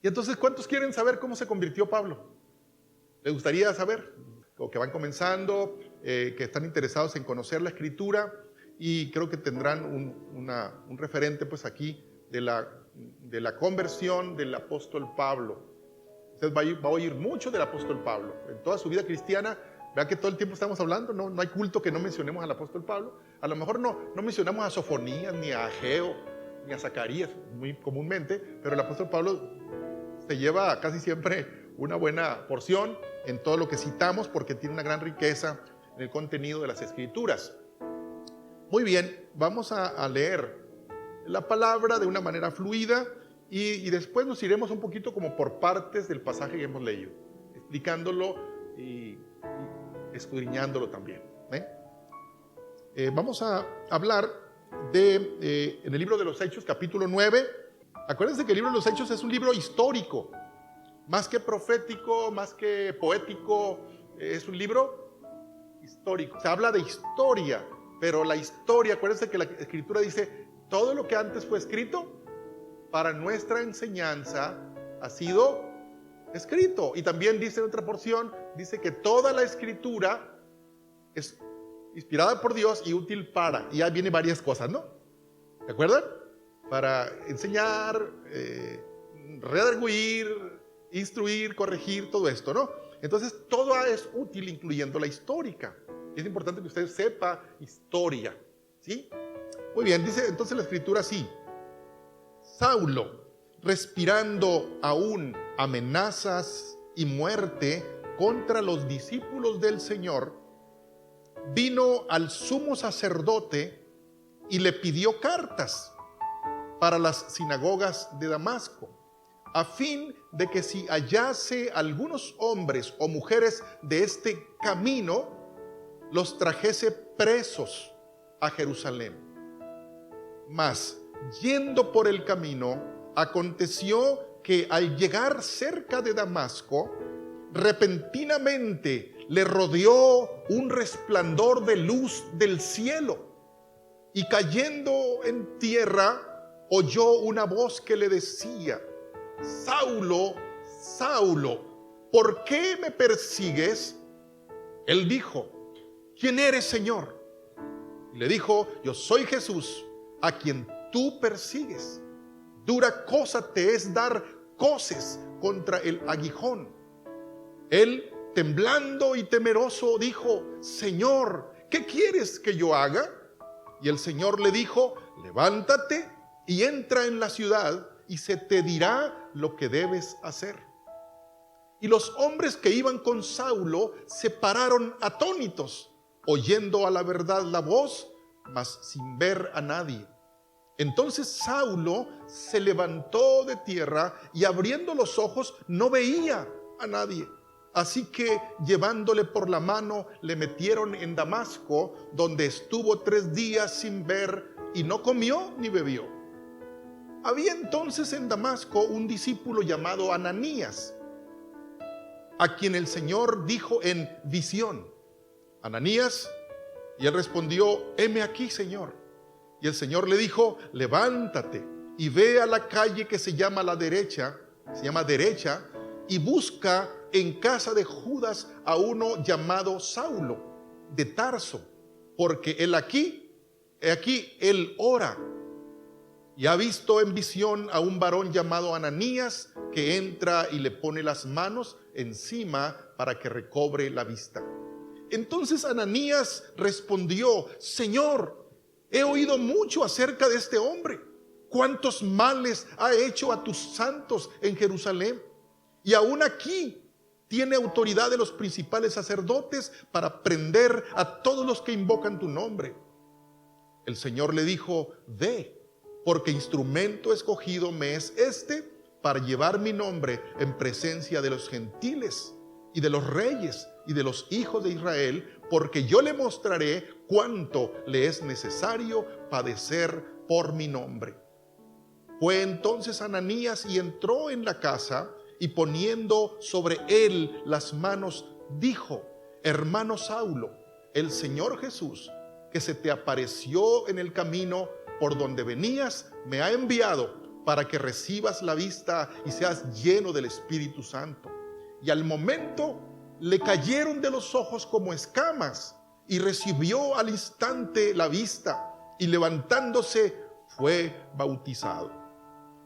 Y entonces, ¿cuántos quieren saber cómo se convirtió Pablo? ¿Les gustaría saber? O que van comenzando, que están interesados en conocer la Escritura, y creo que tendrán un referente pues aquí de la conversión del apóstol Pablo. Usted va a oír mucho del apóstol Pablo. En toda su vida cristiana, vean que todo el tiempo estamos hablando, no hay culto que no mencionemos al apóstol Pablo. A lo mejor no mencionamos a Sofonías, ni a Ageo, ni a Zacarías, muy comúnmente, pero el apóstol Pablo se lleva casi siempre una buena porción en todo lo que citamos, porque tiene una gran riqueza en el contenido de las Escrituras. Muy bien, vamos a leer la palabra de una manera fluida y después nos iremos un poquito como por partes del pasaje que hemos leído, explicándolo y escudriñándolo también. Vamos a hablar en el libro de los Hechos, capítulo 9. Acuérdense que el libro de los Hechos es un libro histórico, más que profético, más que poético, es un libro histórico. Se habla de historia, pero la historia, acuérdense que la Escritura dice, todo lo que antes fue escrito para nuestra enseñanza ha sido escrito. Y también dice en otra porción, dice que toda la Escritura es inspirada por Dios y útil para, y ahí vienen varias cosas, ¿no? ¿De acuerdo? Para enseñar, redarguir, instruir, corregir, todo esto, ¿no? Entonces, todo es útil, incluyendo la histórica. Es importante que usted sepa historia, ¿sí? Muy bien, dice entonces la Escritura así: Saulo, respirando aún amenazas y muerte contra los discípulos del Señor, vino al sumo sacerdote y le pidió cartas para las sinagogas de Damasco, a fin de que si hallase algunos hombres o mujeres de este camino, los trajese presos a Jerusalén. Mas, yendo por el camino, aconteció que al llegar cerca de Damasco, repentinamente le rodeó un resplandor de luz del cielo, y cayendo en tierra, oyó una voz que le decía: Saulo, Saulo, ¿por qué me persigues? Él dijo: ¿quién eres, Señor? Y le dijo: yo soy Jesús, a quien tú persigues. Dura cosa te es dar coces contra el aguijón. Él, temblando y temeroso, dijo: Señor, ¿qué quieres que yo haga? Y el Señor le dijo: levántate y entra en la ciudad, y se te dirá lo que debes hacer. Y los hombres que iban con Saulo se pararon atónitos, oyendo a la verdad la voz, mas sin ver a nadie. Entonces Saulo se levantó de tierra y abriendo los ojos no veía a nadie. Así que llevándole por la mano le metieron en Damasco, donde estuvo 3 días sin ver y no comió ni bebió. Había entonces en Damasco un discípulo llamado Ananías, a quien el Señor dijo en visión: Ananías. Y él respondió: heme aquí, Señor. Y el Señor le dijo: levántate y ve a la calle que se llama Derecha, y busca en casa de Judas a uno llamado Saulo de Tarso, porque él aquí él ora, y ha visto en visión a un varón llamado Ananías, que entra y le pone las manos encima para que recobre la vista. Entonces Ananías respondió: Señor, he oído mucho acerca de este hombre, cuántos males ha hecho a tus santos en Jerusalén, y aún aquí tiene autoridad de los principales sacerdotes para prender a todos los que invocan tu nombre. El Señor le dijo: ve, porque instrumento escogido me es este para llevar mi nombre en presencia de los gentiles y de los reyes y de los hijos de Israel, porque yo le mostraré cuánto le es necesario padecer por mi nombre. Fue entonces Ananías y entró en la casa, y poniendo sobre él las manos, dijo: hermano Saulo, el Señor Jesús, que se te apareció en el camino por donde venías, me ha enviado para que recibas la vista y seas lleno del Espíritu Santo. Y al momento le cayeron de los ojos como escamas, y recibió al instante la vista, y levantándose fue bautizado.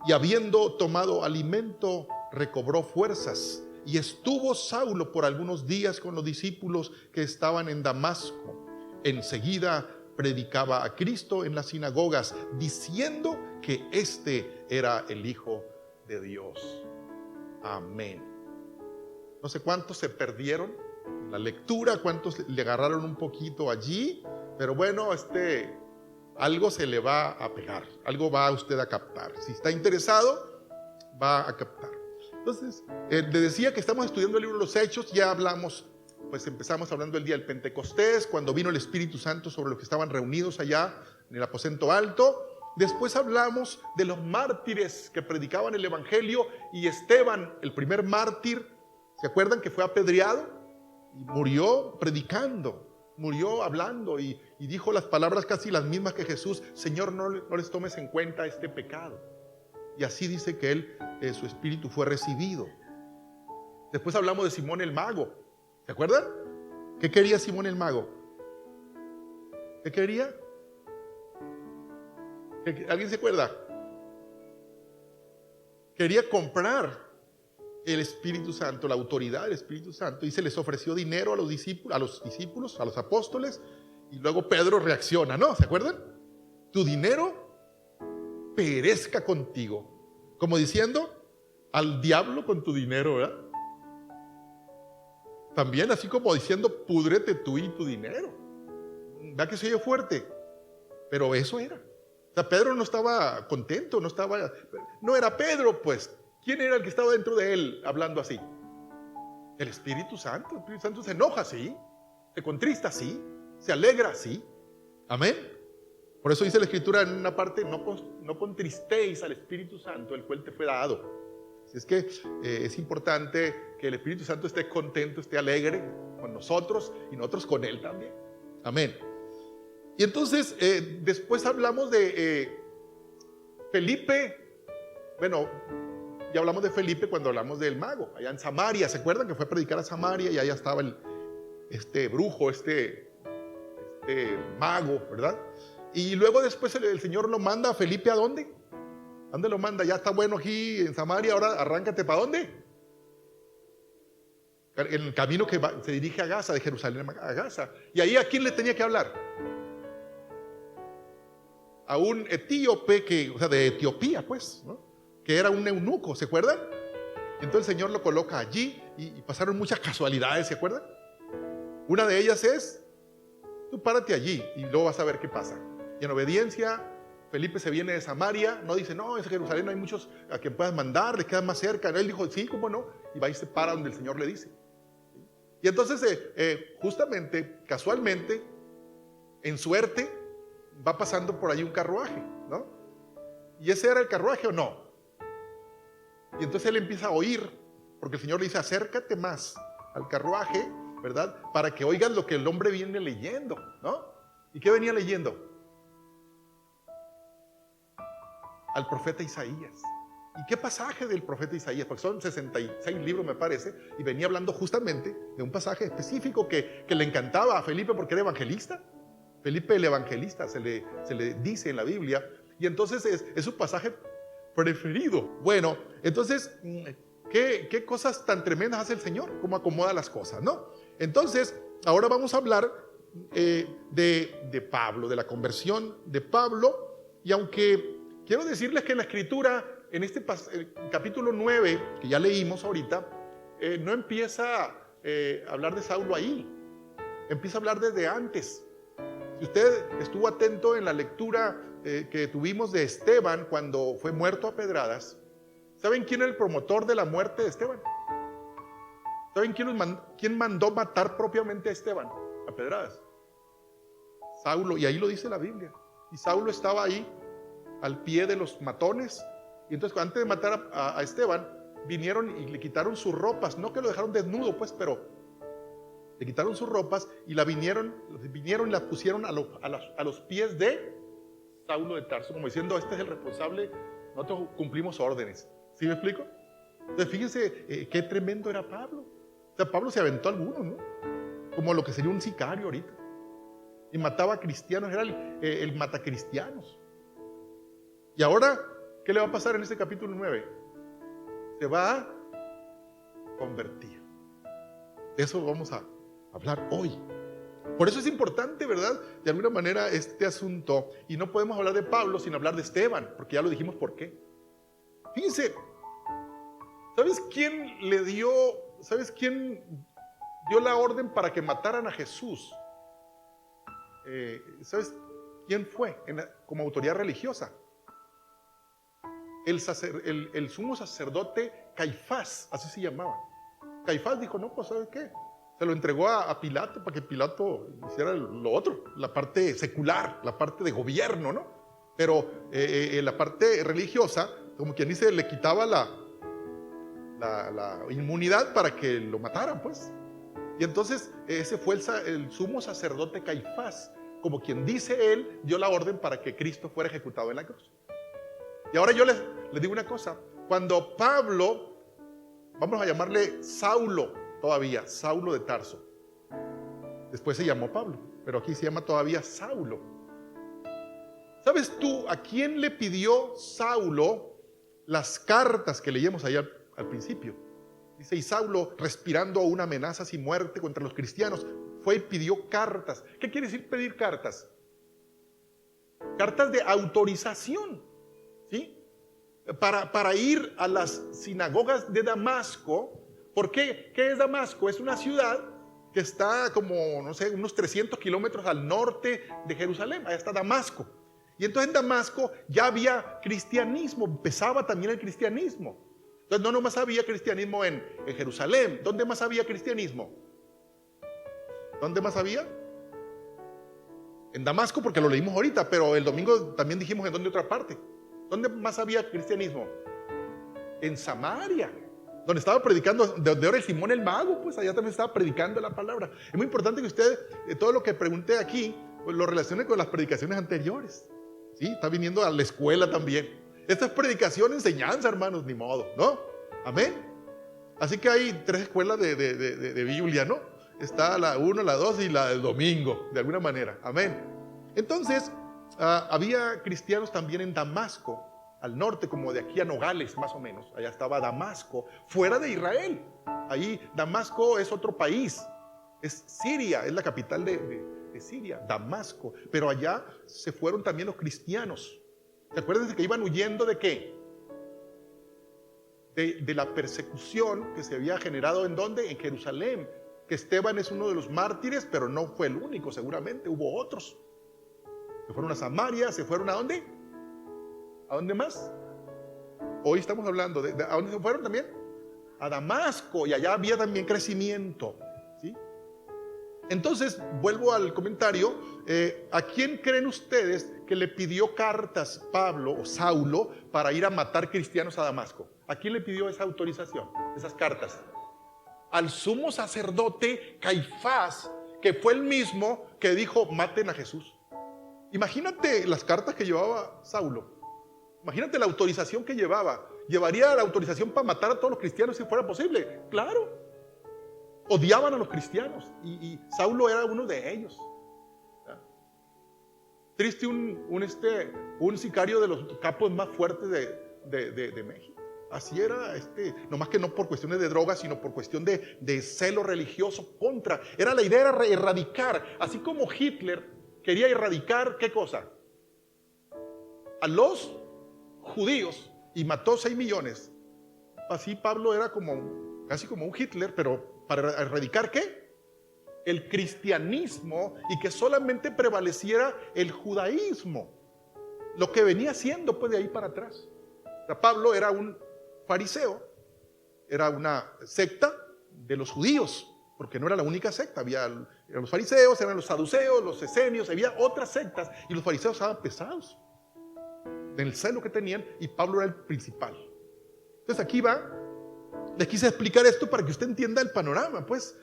Y habiendo tomado alimento, recobró fuerzas, y estuvo Saulo por algunos días con los discípulos que estaban en Damasco. Enseguida predicaba a Cristo en las sinagogas, diciendo que este era el Hijo de Dios. Amén. No sé cuántos se perdieron en la lectura, cuántos le agarraron un poquito allí, pero bueno, algo se le va a pegar, algo va usted a captar. Si está interesado, va a captar. Entonces, le decía que estamos estudiando el libro de los Hechos. Ya hablamos, pues empezamos hablando del día del Pentecostés, cuando vino el Espíritu Santo sobre los que estaban reunidos allá en el aposento alto. Después hablamos de los mártires que predicaban el Evangelio, y Esteban, el primer mártir, ¿se acuerdan que fue apedreado? Y murió predicando, murió hablando, y dijo las palabras casi las mismas que Jesús: Señor, no les tomes en cuenta este pecado. Y así dice que él, su espíritu fue recibido. Después hablamos de Simón el mago, ¿se acuerdan? ¿Qué quería Simón el mago? ¿Qué quería? ¿Alguien se acuerda? Quería comprar el Espíritu Santo, la autoridad del Espíritu Santo, y se les ofreció dinero a los discípulos, a los apóstoles, y luego Pedro reacciona, ¿no? ¿Se acuerdan? Tu dinero perezca contigo, como diciendo, al diablo con tu dinero, ¿verdad? También así como diciendo, púdrete tú y tu dinero. ¿Verdad que se oye fuerte? Pero eso era. O sea, Pedro no estaba contento, no era Pedro, pues. ¿Quién era el que estaba dentro de él hablando así? El Espíritu Santo. El Espíritu Santo se enoja, sí. Se contrista, sí. Se alegra, sí. Amén. Por eso dice la Escritura en una parte: no contristéis al Espíritu Santo, el cual te fue dado. Así es que es importante que el Espíritu Santo esté contento, esté alegre con nosotros, y nosotros con él también. Amén. Y entonces después hablamos de Felipe. Bueno, ya hablamos de Felipe cuando hablamos del mago, allá en Samaria. ¿Se acuerdan que fue a predicar a Samaria? Y allá estaba este brujo, este mago, ¿verdad? Y luego después el Señor lo manda a Felipe. ¿A dónde? ¿A dónde lo manda? Ya está bueno aquí en Samaria, ahora arráncate. ¿Para dónde? En el camino que se dirige a Gaza, de Jerusalén a Gaza. Y ahí, ¿a quién le tenía que hablar? A un etíope, o sea, de Etiopía, pues, ¿no? Que era un eunuco, ¿se acuerdan? Entonces el Señor lo coloca allí, y pasaron muchas casualidades, ¿se acuerdan? Una de ellas es: tú párate allí y luego vas a ver qué pasa. Y en obediencia, Felipe se viene de Samaria. No dice, no, es Jerusalén, no hay muchos a quien puedas mandar, le queda más cerca. Él dijo, sí, cómo no, y va y se para donde el Señor le dice. Y entonces justamente, casualmente, en suerte, va pasando por ahí un carruaje, ¿no? ¿Y ese era el carruaje o no? Y entonces él empieza a oír, porque el Señor le dice, acércate más al carruaje, ¿verdad? Para que oigas lo que el hombre viene leyendo, ¿no? ¿Y qué venía leyendo? Al profeta Isaías. ¿Y qué pasaje del profeta Isaías? Porque son 66 libros, me parece, y venía hablando justamente de un pasaje específico que le encantaba a Felipe porque era evangelista. Felipe el evangelista se le dice en la Biblia, y entonces es su pasaje preferido. Bueno, entonces, ¿qué cosas tan tremendas hace el Señor? ¿Cómo acomoda las cosas, no? Entonces, ahora vamos a hablar de Pablo, de la conversión de Pablo. Y aunque quiero decirles que en la Escritura, en este capítulo 9, que ya leímos ahorita, no empieza a hablar de Saulo ahí, empieza a hablar desde antes. Si usted estuvo atento en la lectura que tuvimos de Esteban cuando fue muerto a pedradas, ¿saben quién era el promotor de la muerte de Esteban? ¿Saben quién mandó matar propiamente a Esteban a pedradas? Saulo, y ahí lo dice la Biblia. Y Saulo estaba ahí al pie de los matones, y entonces antes de matar a Esteban, vinieron y le quitaron sus ropas. No que lo dejaron desnudo, pues, pero le quitaron sus ropas y vinieron y la pusieron a los pies de Saulo de Tarso, como diciendo, este es el responsable nosotros cumplimos órdenes. ¿Sí me explico? Entonces fíjense qué tremendo era Pablo. O sea, Pablo se aventó a algunos, ¿no? Como lo que sería un sicario ahorita. Y mataba a cristianos, era el matacristianos. Y ahora, ¿qué le va a pasar en este capítulo 9? Se va a convertir. De eso vamos a hablar hoy. Por eso es importante, ¿verdad? De alguna manera este asunto. Y no podemos hablar de Pablo sin hablar de Esteban, porque ya lo dijimos por qué. Fíjense, ¿sabes quién dio la orden para que mataran a Jesús? ¿Sabes quién fue como autoridad religiosa? El sumo sacerdote Caifás, así se llamaba. Caifás dijo, no, pues ¿sabes qué? Se lo entregó a Pilato para que Pilato hiciera lo otro, la parte secular, la parte de gobierno, ¿no? Pero la parte religiosa, como quien dice, le quitaba la inmunidad para que lo mataran, pues. Y entonces ese fue el sumo sacerdote Caifás, como quien dice él, dio la orden para que Cristo fuera ejecutado en la cruz. Y ahora yo les digo una cosa, cuando Pablo, vamos a llamarle Saulo todavía, Saulo de Tarso, después se llamó Pablo, pero aquí se llama todavía Saulo. ¿Sabes tú a quién le pidió Saulo las cartas que leíamos allá al principio? Dice, y Saulo, respirando una amenaza y muerte contra los cristianos, fue y pidió cartas. ¿Qué quiere decir pedir cartas? Cartas de autorización, ¿sí? Para ir a las sinagogas de Damasco. ¿Por qué? ¿Qué es Damasco? Es una ciudad que está como, no sé, unos 300 kilómetros al norte de Jerusalén. Allá está Damasco. Y entonces en Damasco ya había cristianismo, empezaba también el cristianismo. Entonces no nomás había cristianismo en Jerusalén. ¿Dónde más había cristianismo? ¿Dónde más había? En Damasco, porque lo leímos ahorita, pero el domingo también dijimos en dónde otra parte. ¿Dónde más había cristianismo? En Samaria, donde estaba predicando, de donde era Simón el Mago, pues allá también estaba predicando la palabra. Es muy importante que usted, todo lo que pregunté aquí, pues lo relacione con las predicaciones anteriores. ¿Sí? Está viniendo a la escuela también. Esta es predicación, enseñanza, hermanos, ni modo, ¿no? Amén. Así que hay 3 escuelas de Biblia, ¿no? Está la 1, la 2 y la del domingo, de alguna manera. Amén. Entonces, había cristianos también en Damasco, al norte, como de aquí a Nogales, más o menos. Allá estaba Damasco, fuera de Israel. Ahí Damasco es otro país. Es Siria, es la capital de Siria, Damasco. Pero allá se fueron también los cristianos. ¿Se acuerdan de que iban huyendo de qué? De la persecución que se había generado ¿en dónde? En Jerusalén. Que Esteban es uno de los mártires, pero no fue el único, seguramente hubo otros. Se fueron a Samaria, se fueron ¿a dónde? ¿A dónde más? Hoy estamos hablando ¿a dónde se fueron también? A Damasco, y allá había también crecimiento, ¿sí? Entonces, vuelvo al comentario. ¿A quién creen ustedes que le pidió cartas Pablo o Saulo para ir a matar cristianos a Damasco? ¿A quién le pidió esa autorización, esas cartas? Al sumo sacerdote Caifás, que fue el mismo que dijo, maten a Jesús. Imagínate las cartas que llevaba Saulo. Imagínate la autorización que llevaba. ¿Llevaría la autorización para matar a todos los cristianos si fuera posible? Claro. Odiaban a los cristianos y Saulo era uno de ellos. Triste un sicario de los capos más fuertes de México. Así era, nomás que no por cuestiones de drogas, sino por cuestión de celo religioso contra. La idea era erradicar, así como Hitler quería erradicar, ¿qué cosa? A los judíos y mató 6 millones. Así Pablo era casi como un Hitler, pero para erradicar ¿qué? El cristianismo y que solamente prevaleciera el judaísmo. Lo que venía siendo pues de ahí para atrás. O sea, Pablo era un fariseo, era una secta de los judíos, porque no era la única secta. Eran los fariseos, eran los saduceos, los esenios, había otras sectas y los fariseos estaban pesados en el celo que tenían y Pablo era el principal. Entonces aquí les quise explicar esto para que usted entienda el panorama, pues,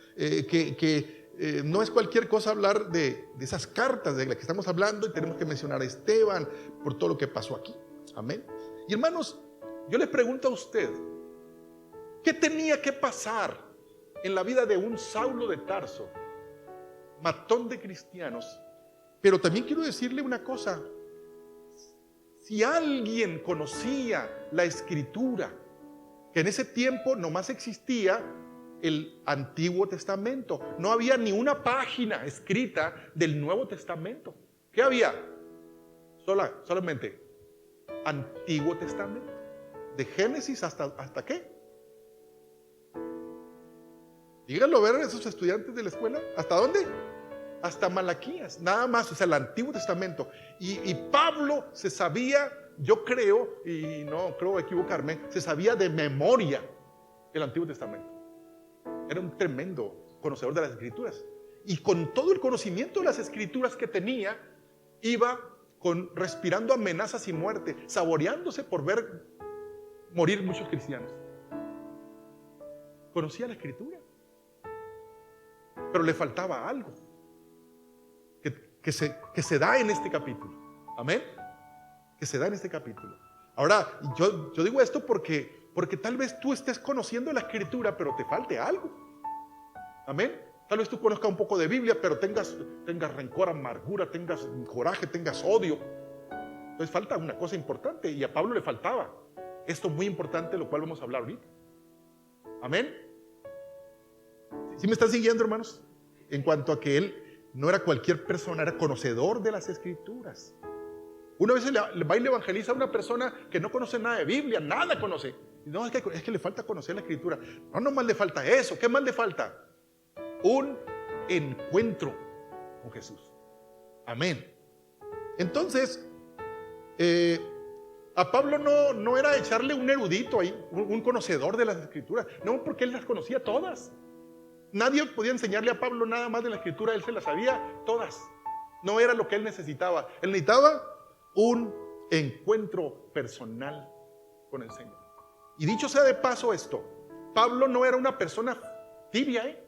no es cualquier cosa hablar de esas cartas de las que estamos hablando y tenemos que mencionar a Esteban por todo lo que pasó aquí. Amén. Y hermanos, yo le pregunto a usted, ¿qué tenía que pasar en la vida de un Saulo de Tarso, matón de cristianos? Pero también quiero decirle una cosa: si alguien conocía la Escritura, que en ese tiempo nomás existía el Antiguo Testamento, no había ni una página escrita del Nuevo Testamento. ¿Qué había? Solamente Antiguo Testamento, de Génesis hasta ¿qué? Díganlo a ver a esos estudiantes de la escuela, ¿hasta dónde? Hasta Malaquías, nada más, o sea, el Antiguo Testamento. Y Pablo se sabía, yo creo, y no creo equivocarme, se sabía de memoria el Antiguo Testamento. Era un tremendo conocedor de las Escrituras. Y con todo el conocimiento de las Escrituras que tenía, iba respirando amenazas y muerte, saboreándose por ver morir muchos cristianos. Conocía la Escritura, pero le faltaba algo que se da en este capítulo. Amén. Que se da en este capítulo. Ahora, yo digo esto porque tal vez tú estés conociendo la Escritura, pero te falte algo. Amén. Tal vez tú conozcas un poco de Biblia, pero tengas rencor, amargura, tengas coraje, tengas odio. Entonces falta una cosa importante, y a Pablo le faltaba esto muy importante, lo cual vamos a hablar ahorita. Amén. ¿Sí me están siguiendo, hermanos? En cuanto a que él no era cualquier persona, era conocedor de las Escrituras. Una vez le va y le evangeliza a una persona que no conoce nada de Biblia, nada conoce. No, es que le falta conocer la Escritura. No más le falta eso. ¿Qué más le falta? Un encuentro con Jesús. Amén. Entonces, a Pablo no era echarle un erudito ahí, un conocedor de las Escrituras. No, porque él las conocía todas. Nadie podía enseñarle a Pablo nada más de la Escritura, él se las sabía todas. No era lo que él necesitaba. Él necesitaba un encuentro personal con el Señor. Y dicho sea de paso esto, Pablo no era una persona tibia,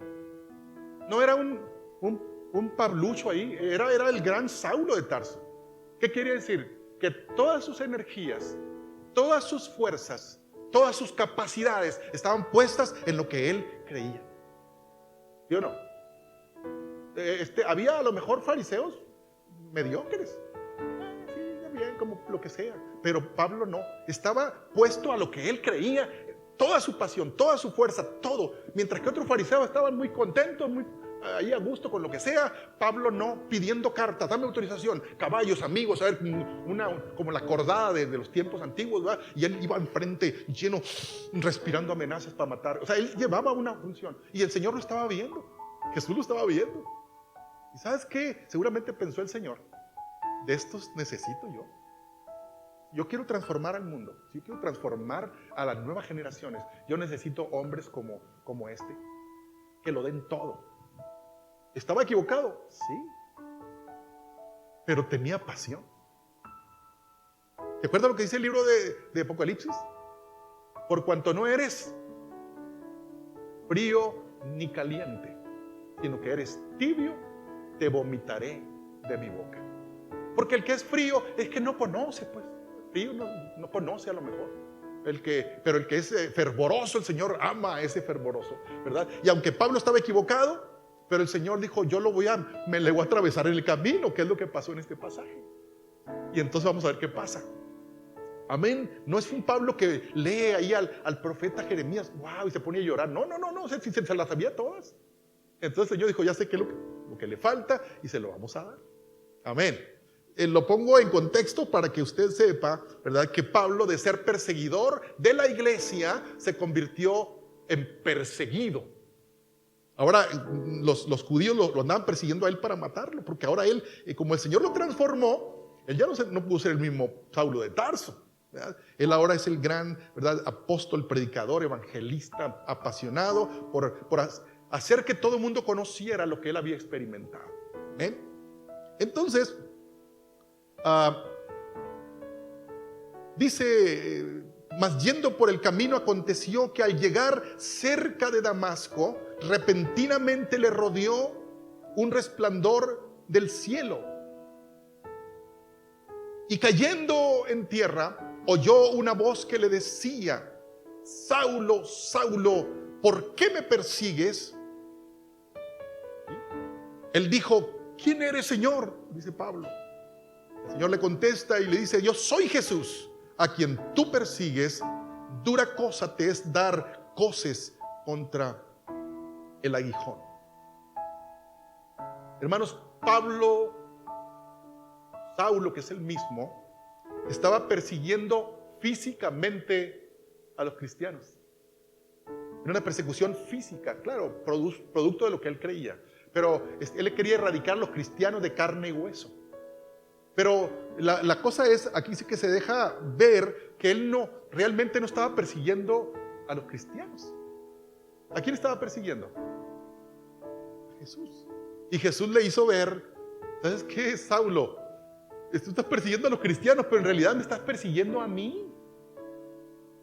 no era un Pablucho ahí, era el gran Saulo de Tarso. ¿Qué quiere decir? Que todas sus energías, todas sus fuerzas, todas sus capacidades estaban puestas en lo que él creía. ¿Sí o no? Había a lo mejor fariseos mediocres. Sí, bien, como lo que sea. Pero Pablo no. Estaba puesto a lo que él creía. Toda su pasión, toda su fuerza, todo. Mientras que otros fariseos estaban muy contentos, muy ahí a gusto con lo que sea, Pablo no, pidiendo cartas, dame autorización, caballos, amigos, a ver, como la cordada de los tiempos antiguos, ¿verdad? Y él iba enfrente lleno, respirando amenazas para matar. O sea, él llevaba una función y el Señor lo estaba viendo, Jesús lo estaba viendo. ¿Y sabes qué? Seguramente pensó el Señor, de estos necesito yo. Yo quiero transformar al mundo, yo quiero transformar a las nuevas generaciones. Yo necesito hombres como este, que lo den todo. ¿Estaba equivocado? Sí. Pero tenía pasión. ¿Te acuerdas lo que dice el libro de Apocalipsis? Por cuanto no eres frío ni caliente, sino que eres tibio, te vomitaré de mi boca. Porque el que es frío es que no conoce, pues. Frío no conoce a lo mejor. Pero el que es fervoroso, el Señor ama a ese fervoroso, ¿verdad? Y aunque Pablo estaba equivocado, pero el Señor dijo, yo me le voy a atravesar en el camino, que es lo que pasó en este pasaje. Y entonces vamos a ver qué pasa. Amén. No es un Pablo que lee ahí al profeta Jeremías, wow, y se pone a llorar. No, se las sabía todas. Entonces el Señor dijo, ya sé qué es lo que le falta y se lo vamos a dar. Amén. Lo pongo en contexto para que usted sepa, ¿verdad?, que Pablo, de ser perseguidor de la iglesia, se convirtió en perseguido. Ahora los judíos lo andaban persiguiendo a él para matarlo, porque ahora él, como el Señor lo transformó, él ya no pudo ser el mismo Saulo de Tarso, ¿verdad? Él ahora es el gran, ¿verdad?, apóstol, predicador, evangelista, apasionado por hacer que todo el mundo conociera lo que él había experimentado. ¿Eh? Entonces, dice, mas yendo por el camino aconteció que al llegar cerca de Damasco, repentinamente le rodeó un resplandor del cielo. Y cayendo en tierra, oyó una voz que le decía: Saulo, Saulo, ¿por qué me persigues? Él dijo: ¿quién eres, Señor? Dice Pablo. El Señor le contesta y le dice: yo soy Jesús, a quien tú persigues. Dura cosa te es dar coces contra el aguijón. Hermanos, Saulo, que es el mismo, estaba persiguiendo físicamente a los cristianos. Era una persecución física, claro, producto de lo que él creía. Pero él quería erradicar a los cristianos de carne y hueso. Pero la cosa es, aquí sí que se deja ver que él realmente no estaba persiguiendo a los cristianos. ¿A quién estaba persiguiendo? A Jesús. Y Jesús le hizo ver: ¿sabes qué, Saulo? Tú estás persiguiendo a los cristianos, pero en realidad me estás persiguiendo a mí.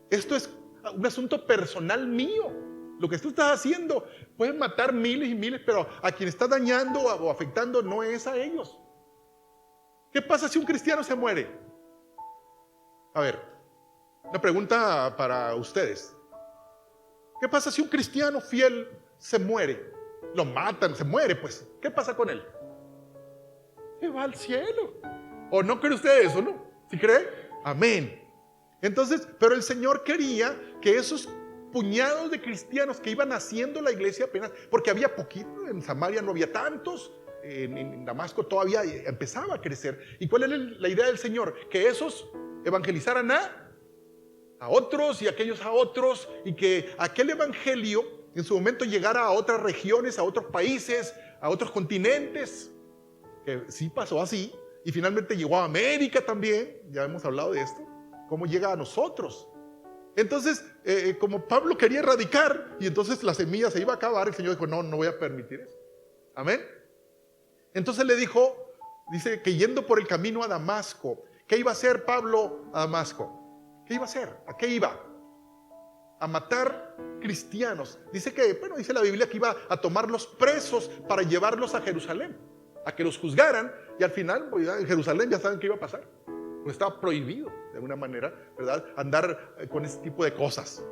Esto es un asunto personal mío. Lo que tú estás haciendo, puedes matar miles y miles, pero a quien está dañando o afectando no es a ellos. ¿Qué pasa si un cristiano se muere? A ver, una pregunta para ustedes. ¿Qué pasa si un cristiano fiel se muere? Lo matan, se muere, pues. ¿Qué pasa con él? Se va al cielo. ¿O no cree usted eso, no? ¿Sí cree? Amén. Entonces, pero el Señor quería que esos puñados de cristianos que iban haciendo la iglesia apenas, porque había poquito, en Samaria no había tantos, en Damasco todavía empezaba a crecer. ¿Y cuál era la idea del Señor? Que esos evangelizaran a otros y aquellos a otros, y que aquel evangelio en su momento llegara a otras regiones, a otros países, a otros continentes, que sí pasó así, y finalmente llegó a América también. Ya hemos hablado de esto, cómo llega a nosotros. Entonces, como Pablo quería erradicar, y entonces la semilla se iba a acabar, el Señor dijo: no voy a permitir eso. Amén. Entonces le dijo, dice que yendo por el camino a Damasco, ¿qué iba a hacer Pablo a Damasco? ¿Qué iba a hacer? ¿A qué iba? A matar cristianos. Dice que, bueno, dice la Biblia que iba a tomarlos presos para llevarlos a Jerusalén, a que los juzgaran, y al final, pues, en Jerusalén ya saben qué iba a pasar. Pues estaba prohibido, de alguna manera, ¿verdad?, andar con ese tipo de cosas.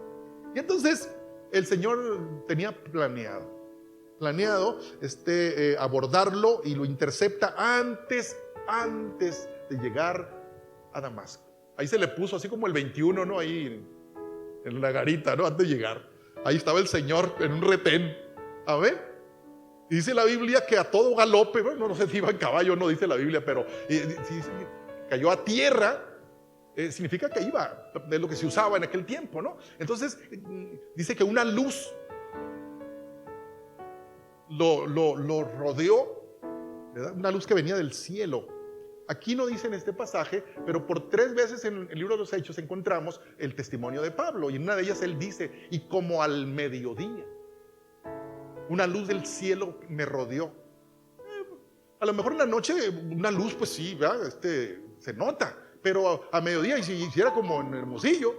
Y entonces el Señor tenía planeado abordarlo, y lo intercepta antes de llegar a Damasco. Ahí se le puso así como el 21, ¿no? Ahí en la garita, ¿no? Antes de llegar. Ahí estaba el Señor en un retén. Amén. Y dice la Biblia que a todo galope, bueno, no sé si iba en caballo o no, dice la Biblia, pero si cayó a tierra, significa que iba, de lo que se usaba en aquel tiempo, ¿no? Entonces dice que una luz lo rodeó, ¿verdad? Una luz que venía del cielo. Aquí no dice en este pasaje, pero por 3 veces en el libro de los Hechos encontramos el testimonio de Pablo, y en una de ellas él dice: y como al mediodía, una luz del cielo me rodeó. A lo mejor en la noche una luz, pues sí, ¿verdad? Se nota, pero a mediodía, y si hiciera como en Hermosillo,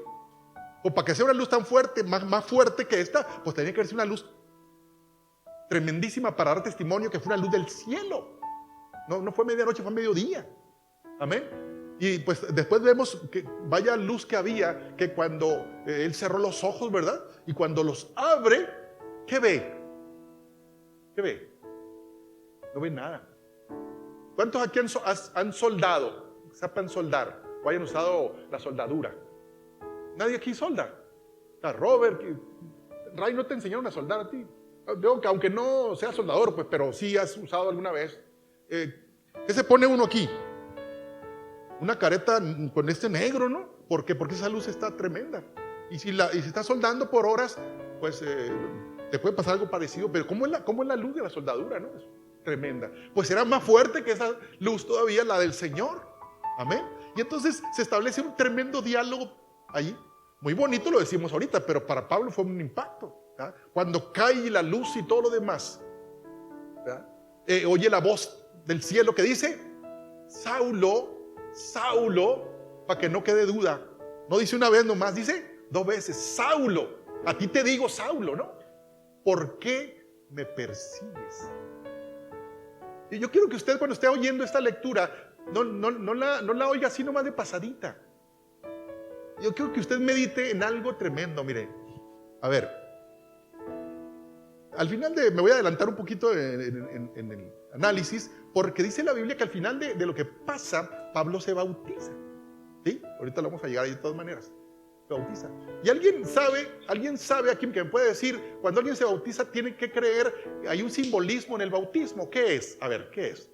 o para que sea una luz tan fuerte, más fuerte que esta, pues tenía que ser una luz tremendísima para dar testimonio que fue una luz del cielo. No fue medianoche, fue mediodía. Amén. Y pues después vemos que vaya luz que había, que cuando él cerró los ojos, ¿verdad? Y cuando los abre, ¿qué ve? ¿Qué ve? No ve nada. ¿Cuántos aquí han soldado? ¿Sepan soldar? ¿O hayan usado la soldadura? Nadie aquí solda. Robert, Ray, ¿no te enseñaron a soldar a ti? Digo que aunque no sea soldador, pues, pero sí has usado alguna vez. ¿Qué se pone uno aquí? Una careta con negro, ¿no? ¿Por qué? Porque esa luz está tremenda. Y si está soldando por horas, pues te puede pasar algo parecido. Pero ¿cómo es la luz de la soldadura, no? Es tremenda. Pues era más fuerte que esa luz todavía, la del Señor. Amén. Y entonces se establece un tremendo diálogo ahí. Muy bonito lo decimos ahorita, pero para Pablo fue un impacto, ¿verdad? Cuando cae la luz y todo lo demás, ¿verdad? Oye la voz del cielo que dice: Saulo, Saulo, para que no quede duda. No dice una vez nomás, dice 2 veces: Saulo, a ti te digo, Saulo, ¿no? ¿Por qué me persigues? Y yo quiero que usted, cuando esté oyendo esta lectura, no la oiga así nomás de pasadita. yo quiero que usted medite en algo tremendo. Mire, a ver, al final me voy a adelantar un poquito en el análisis, porque dice la Biblia que al final de lo que pasa, Pablo se bautiza. ¿Sí? Ahorita lo vamos a llegar ahí de todas maneras. Se bautiza. Y alguien sabe aquí que me puede decir, cuando alguien se bautiza tiene que creer, hay un simbolismo en el bautismo. ¿Qué es? A ver, ¿qué es?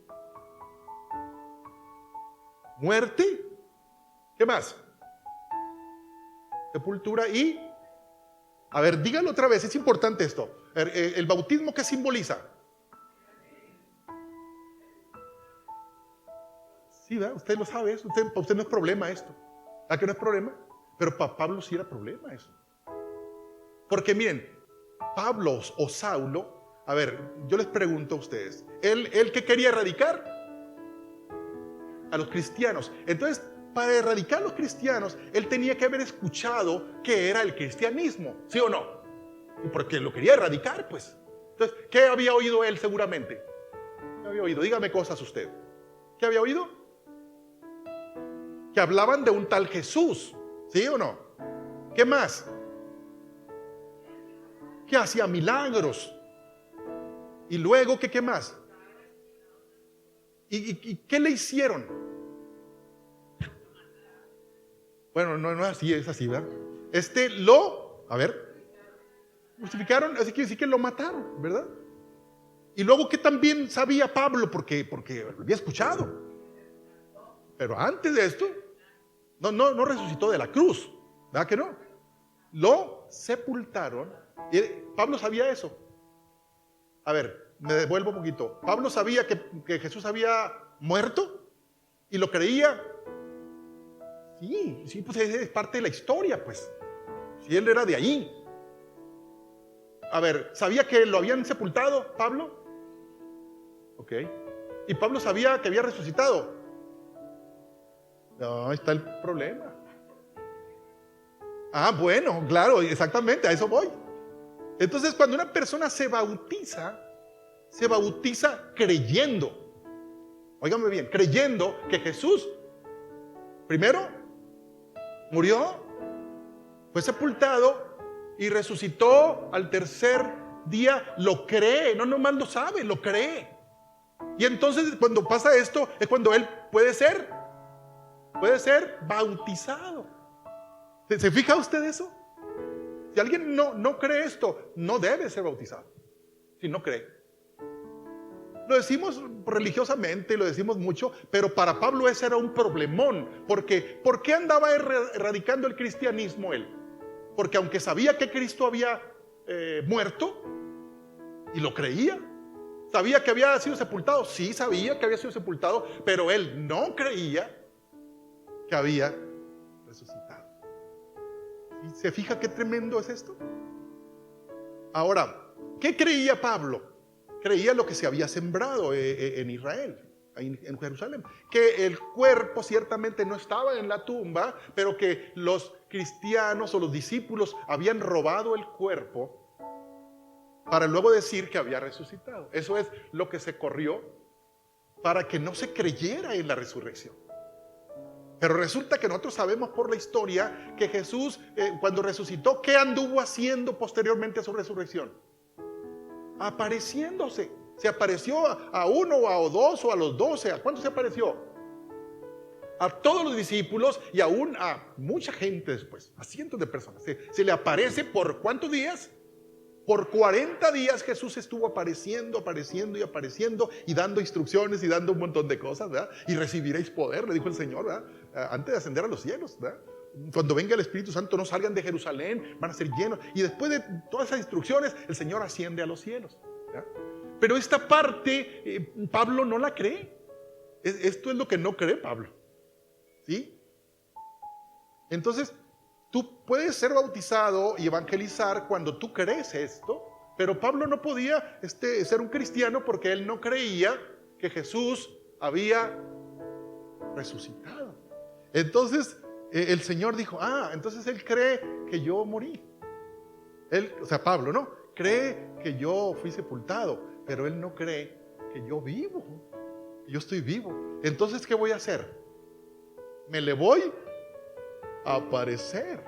Muerte. ¿Qué más? Sepultura y... A ver, dígalo otra vez, es importante esto. ¿El bautismo qué simboliza? Sí, ¿verdad? Usted lo sabe eso. Para usted no es problema esto. ¿A que no es problema? Pero para Pablo sí era problema eso. Porque miren, Pablo o Saulo, a ver, yo les pregunto a ustedes, ¿él qué quería erradicar? A los cristianos. Entonces, para erradicar a los cristianos, él tenía que haber escuchado qué era el cristianismo, ¿sí o no? Y porque lo quería erradicar, pues. Entonces, ¿qué había oído él seguramente? ¿Qué había oído? Dígame cosas usted. ¿Qué había oído? Que hablaban de un tal Jesús, ¿sí o no? ¿Qué más? Que hacía milagros. Y luego, ¿qué más? ¿Y qué le hicieron? Bueno, no es así, es así, ¿verdad? A ver, justificaron, así que decir que lo mataron, ¿verdad? Y luego que también sabía Pablo, porque lo había escuchado. Pero antes de esto, no resucitó de la cruz, ¿verdad que no? Lo sepultaron. Y Pablo sabía eso. A ver, me devuelvo un poquito. Pablo sabía que Jesús había muerto y lo creía. Sí, pues es parte de la historia, pues. Si él era de allí. A ver, ¿sabía que lo habían sepultado, Pablo? Ok. ¿Y Pablo sabía que había resucitado? No, ahí está el problema. Ah, bueno, claro, exactamente, a eso voy. Entonces, cuando una persona se bautiza creyendo. Óigame bien, creyendo que Jesús, primero, murió, fue sepultado y resucitó al tercer día. Lo cree, no nomás lo sabe, lo cree. Y entonces cuando pasa esto es cuando él puede ser bautizado. ¿Se fija usted eso? Si alguien no cree esto, no debe ser bautizado. Si no cree. Lo decimos religiosamente, lo decimos mucho, pero para Pablo ese era un problemón. Porque, ¿por qué andaba erradicando el cristianismo él? Porque aunque sabía que Cristo había muerto, y lo creía, sabía que había sido sepultado, sí sabía que había sido sepultado, pero él no creía que había resucitado. ¿Y se fija qué tremendo es esto? Ahora, ¿qué creía Pablo? Creía lo que se había sembrado en Israel, en Jerusalén, que el cuerpo ciertamente no estaba en la tumba, pero que los cristianos o los discípulos habían robado el cuerpo para luego decir que había resucitado. Eso es lo que se corrió para que no se creyera en la resurrección. Pero resulta que nosotros sabemos por la historia que Jesús, cuando resucitó, ¿qué anduvo haciendo posteriormente a su resurrección? Apareciéndose. Se apareció a uno o a dos o a los 12. ¿A cuántos se apareció? A todos los discípulos y aún a mucha gente después, a cientos de personas. Se le aparece por ¿cuántos días? Por 40 días Jesús estuvo apareciendo y dando instrucciones y dando un montón de cosas, ¿verdad? Y recibiréis poder, le dijo el Señor, ¿verdad? Antes de ascender a los cielos, ¿verdad? Cuando venga el Espíritu Santo no salgan de Jerusalén, van a ser llenos. Y después de todas esas instrucciones, el Señor asciende a los cielos, ¿verdad? Pero esta parte Pablo no la cree. Esto es lo que no cree Pablo, ¿sí? Entonces, tú puedes ser bautizado y evangelizar cuando tú crees esto, pero Pablo no podía ser un cristiano porque él no creía que Jesús había resucitado. Entonces, el Señor dijo, entonces él cree que yo morí. Pablo, ¿no? Cree que yo fui sepultado, pero él no cree que yo vivo. Yo estoy vivo. Entonces, ¿qué voy a hacer? ¿Me le voy a aparecer.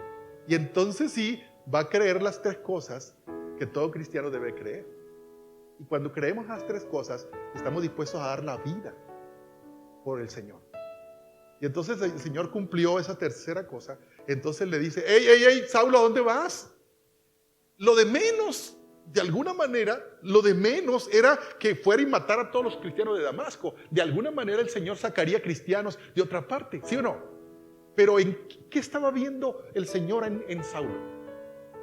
Y entonces sí, va a creer las tres cosas que todo cristiano debe creer. Y cuando creemos las tres cosas, estamos dispuestos a dar la vida por el Señor. Y entonces el Señor cumplió esa tercera cosa. Entonces le dice: hey, Saulo, ¿a dónde vas? Lo de menos, de alguna manera, lo de menos era que fuera y matara a todos los cristianos de Damasco. De alguna manera el Señor sacaría cristianos de otra parte, ¿sí o no? Pero ¿qué estaba viendo el Señor en Saulo?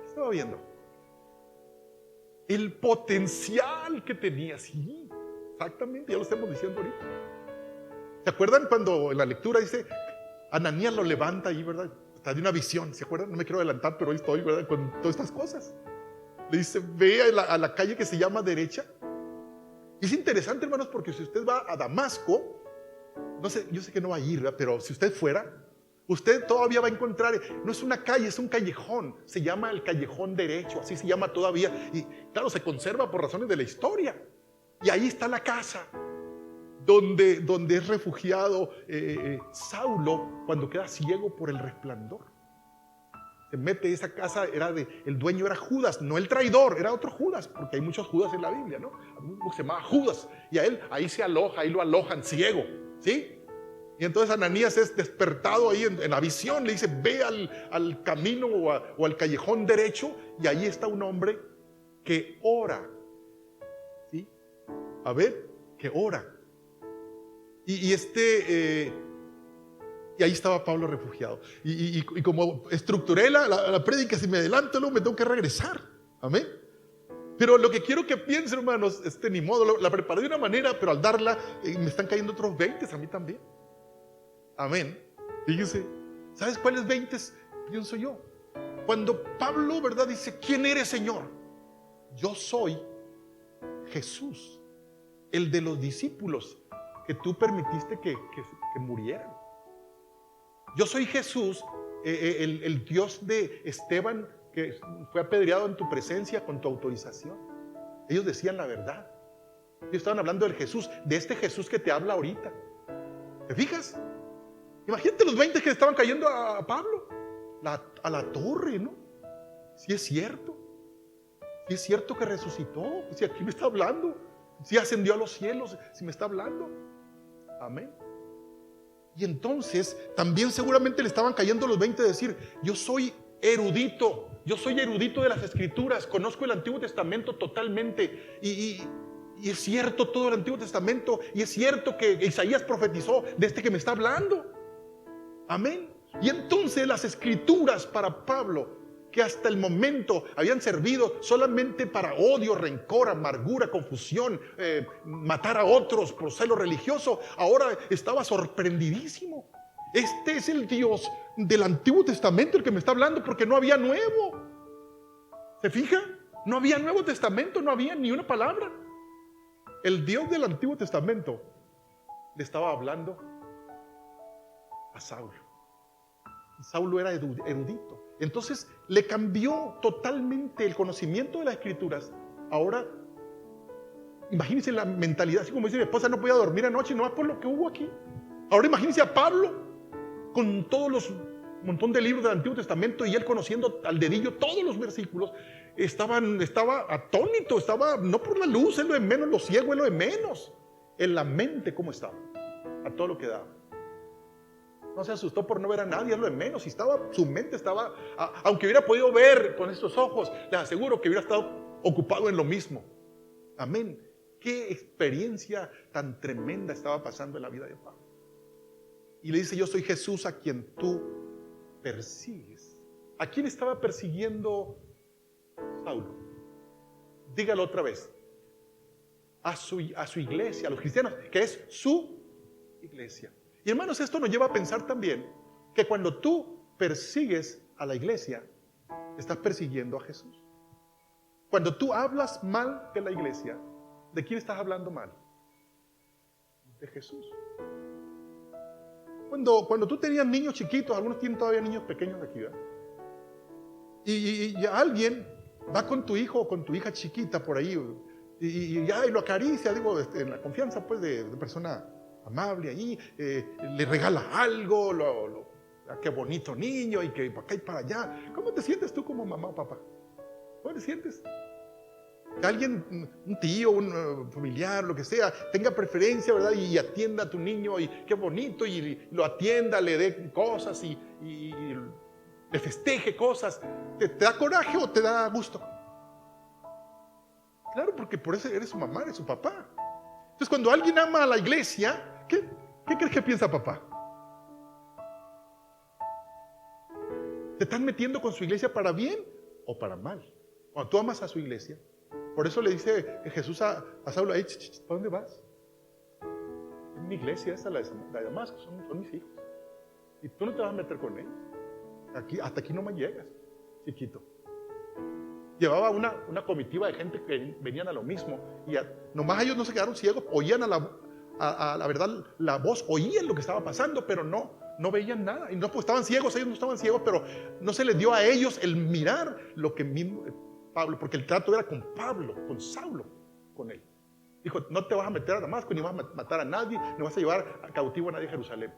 ¿Qué estaba viendo? El potencial que tenía. Sí, exactamente, ya lo estamos diciendo ahorita. ¿Se acuerdan cuando en la lectura dice, Ananías lo levanta ahí, ¿verdad? Está de una visión, ¿se acuerdan? No me quiero adelantar, pero ahí estoy, ¿verdad? Con todas estas cosas. Le dice, ve a la calle que se llama derecha. Y es interesante, hermanos, porque si usted va a Damasco, no sé, yo sé que no va a ir, ¿verdad? Pero si usted fuera, usted todavía va a encontrar, no es una calle, es un callejón. Se llama el callejón derecho, así se llama todavía. Y claro, se conserva por razones de la historia. Y ahí está la casa donde es refugiado Saulo cuando queda ciego por el resplandor. Se mete esa casa, el dueño era Judas, no el traidor, era otro Judas, porque hay muchos Judas en la Biblia, ¿no? Uno se llamaba Judas, y a él ahí se aloja, ahí lo alojan ciego, ¿sí? Y entonces Ananías es despertado ahí en la visión, le dice, ve al camino o al callejón derecho, y ahí está un hombre que ora, ¿sí? A ver, que ora. Y ahí estaba Pablo refugiado. Y como estructuré la prédica, si me adelanto, luego me tengo que regresar. Amén. Pero lo que quiero que piensen, hermanos, ni modo, la preparé de una manera, pero al darla, me están cayendo otros 20 a mí también. Amén. Fíjense, ¿sabes cuáles 20 pienso yo? Cuando Pablo, ¿verdad? Dice, ¿quién eres, Señor? Yo soy Jesús, el de los discípulos que tú permitiste que murieran. Yo soy Jesús, el Dios de Esteban, que fue apedreado en tu presencia con tu autorización. Ellos decían la verdad. Ellos estaban hablando del Jesús, de este Jesús que te habla ahorita. ¿Te fijas? Imagínate los 20 que estaban cayendo a Pablo, a la torre, ¿no? Si es cierto. Si es cierto que resucitó. Si aquí me está hablando. Si ascendió a los cielos. Si me está hablando. Amén. Y entonces también seguramente le estaban cayendo los 20 de decir, yo soy erudito de las Escrituras, conozco el Antiguo Testamento totalmente y es cierto todo el Antiguo Testamento, y es cierto que Isaías profetizó de este que me está hablando. Amén. Y entonces las Escrituras para Pablo, que hasta el momento habían servido solamente para odio, rencor, amargura, confusión, matar a otros por celo religioso, ahora estaba sorprendidísimo. Este es el Dios del Antiguo Testamento el que me está hablando, porque no había nuevo. ¿Se fija? No había Nuevo Testamento, no había ni una palabra. El Dios del Antiguo Testamento le estaba hablando a Saulo. Saulo era erudito. Entonces le cambió totalmente el conocimiento de las Escrituras. Ahora, imagínense la mentalidad, así como dice mi esposa, no podía dormir anoche, nomás por lo que hubo aquí. Ahora imagínense a Pablo con todos los montón de libros del Antiguo Testamento y él conociendo al dedillo todos los versículos. Estaba atónito, estaba no por la luz, es lo de menos, lo ciego es lo de menos. En la mente, ¿cómo estaba? A todo lo que daba. No se asustó por no ver a nadie, es lo de menos. Su mente estaba, aunque hubiera podido ver con estos ojos, les aseguro que hubiera estado ocupado en lo mismo. Amén. Qué experiencia tan tremenda estaba pasando en la vida de Pablo. Y le dice, yo soy Jesús a quien tú persigues. ¿A quién estaba persiguiendo Saulo? Dígalo otra vez. A su iglesia, a los cristianos, que es su iglesia. Y hermanos, esto nos lleva a pensar también que cuando tú persigues a la iglesia, estás persiguiendo a Jesús. Cuando tú hablas mal de la iglesia, ¿de quién estás hablando mal? De Jesús. Cuando tú tenías niños chiquitos, algunos tienen todavía niños pequeños aquí, ¿verdad? Y alguien va con tu hijo o con tu hija chiquita por ahí y lo acaricia, digo, en la confianza pues de persona amable ahí, le regala algo, Qué bonito niño y que para acá y para allá. ¿Cómo te sientes tú como mamá o papá? ¿Cómo te sientes? Que alguien, un tío, un familiar, lo que sea, tenga preferencia, ¿verdad? Y atienda a tu niño y qué bonito, y lo atienda, le dé cosas y le festeje cosas. ¿Te da coraje o te da gusto? Claro, porque por eso eres su mamá, eres su papá. Entonces, cuando alguien ama a la iglesia, ¿qué crees que piensa papá? ¿Te están metiendo con su iglesia para bien o para mal? Cuando tú amas a su iglesia, por eso le dice Jesús a Saulo, ¿para dónde vas? Es mi iglesia, esa la de Damasco, son mis hijos. Y tú no te vas a meter con ellos. Hasta aquí no me llegas, chiquito. Llevaba una comitiva de gente que venían a lo mismo. Y nomás ellos no se quedaron ciegos, oían a la verdad la voz, oían lo que estaba pasando, pero no veían nada. Y no, pues estaban ciegos, ellos no estaban ciegos, pero no se les dio a ellos el mirar lo que mismo Pablo, porque el trato era con Pablo, con Saulo, con él. Dijo, no te vas a meter a Damasco, ni vas a matar a nadie, ni vas a llevar a cautivo a nadie a Jerusalén.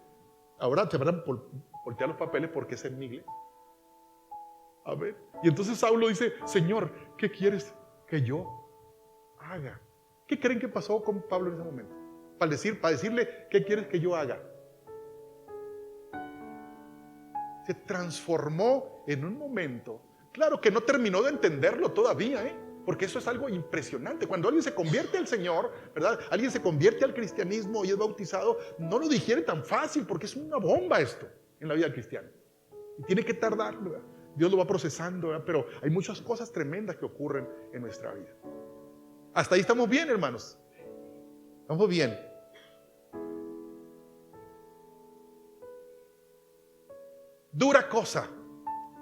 Ahora te van a voltear los papeles porque esa es mi iglesia. A ver. Y entonces Saulo dice, Señor, ¿qué quieres que yo haga? ¿Qué creen que pasó con Pablo en ese momento? Para decirle, ¿qué quieres que yo haga? Se transformó en un momento. Claro que no terminó de entenderlo todavía, porque eso es algo impresionante. Cuando alguien se convierte al Señor, ¿verdad? Alguien se convierte al cristianismo y es bautizado, no lo digiere tan fácil, porque es una bomba esto en la vida cristiana. Y tiene que tardar, ¿verdad? Dios lo va procesando, ¿verdad? Pero hay muchas cosas tremendas que ocurren en nuestra vida. Hasta ahí estamos bien, hermanos. Estamos bien. Dura cosa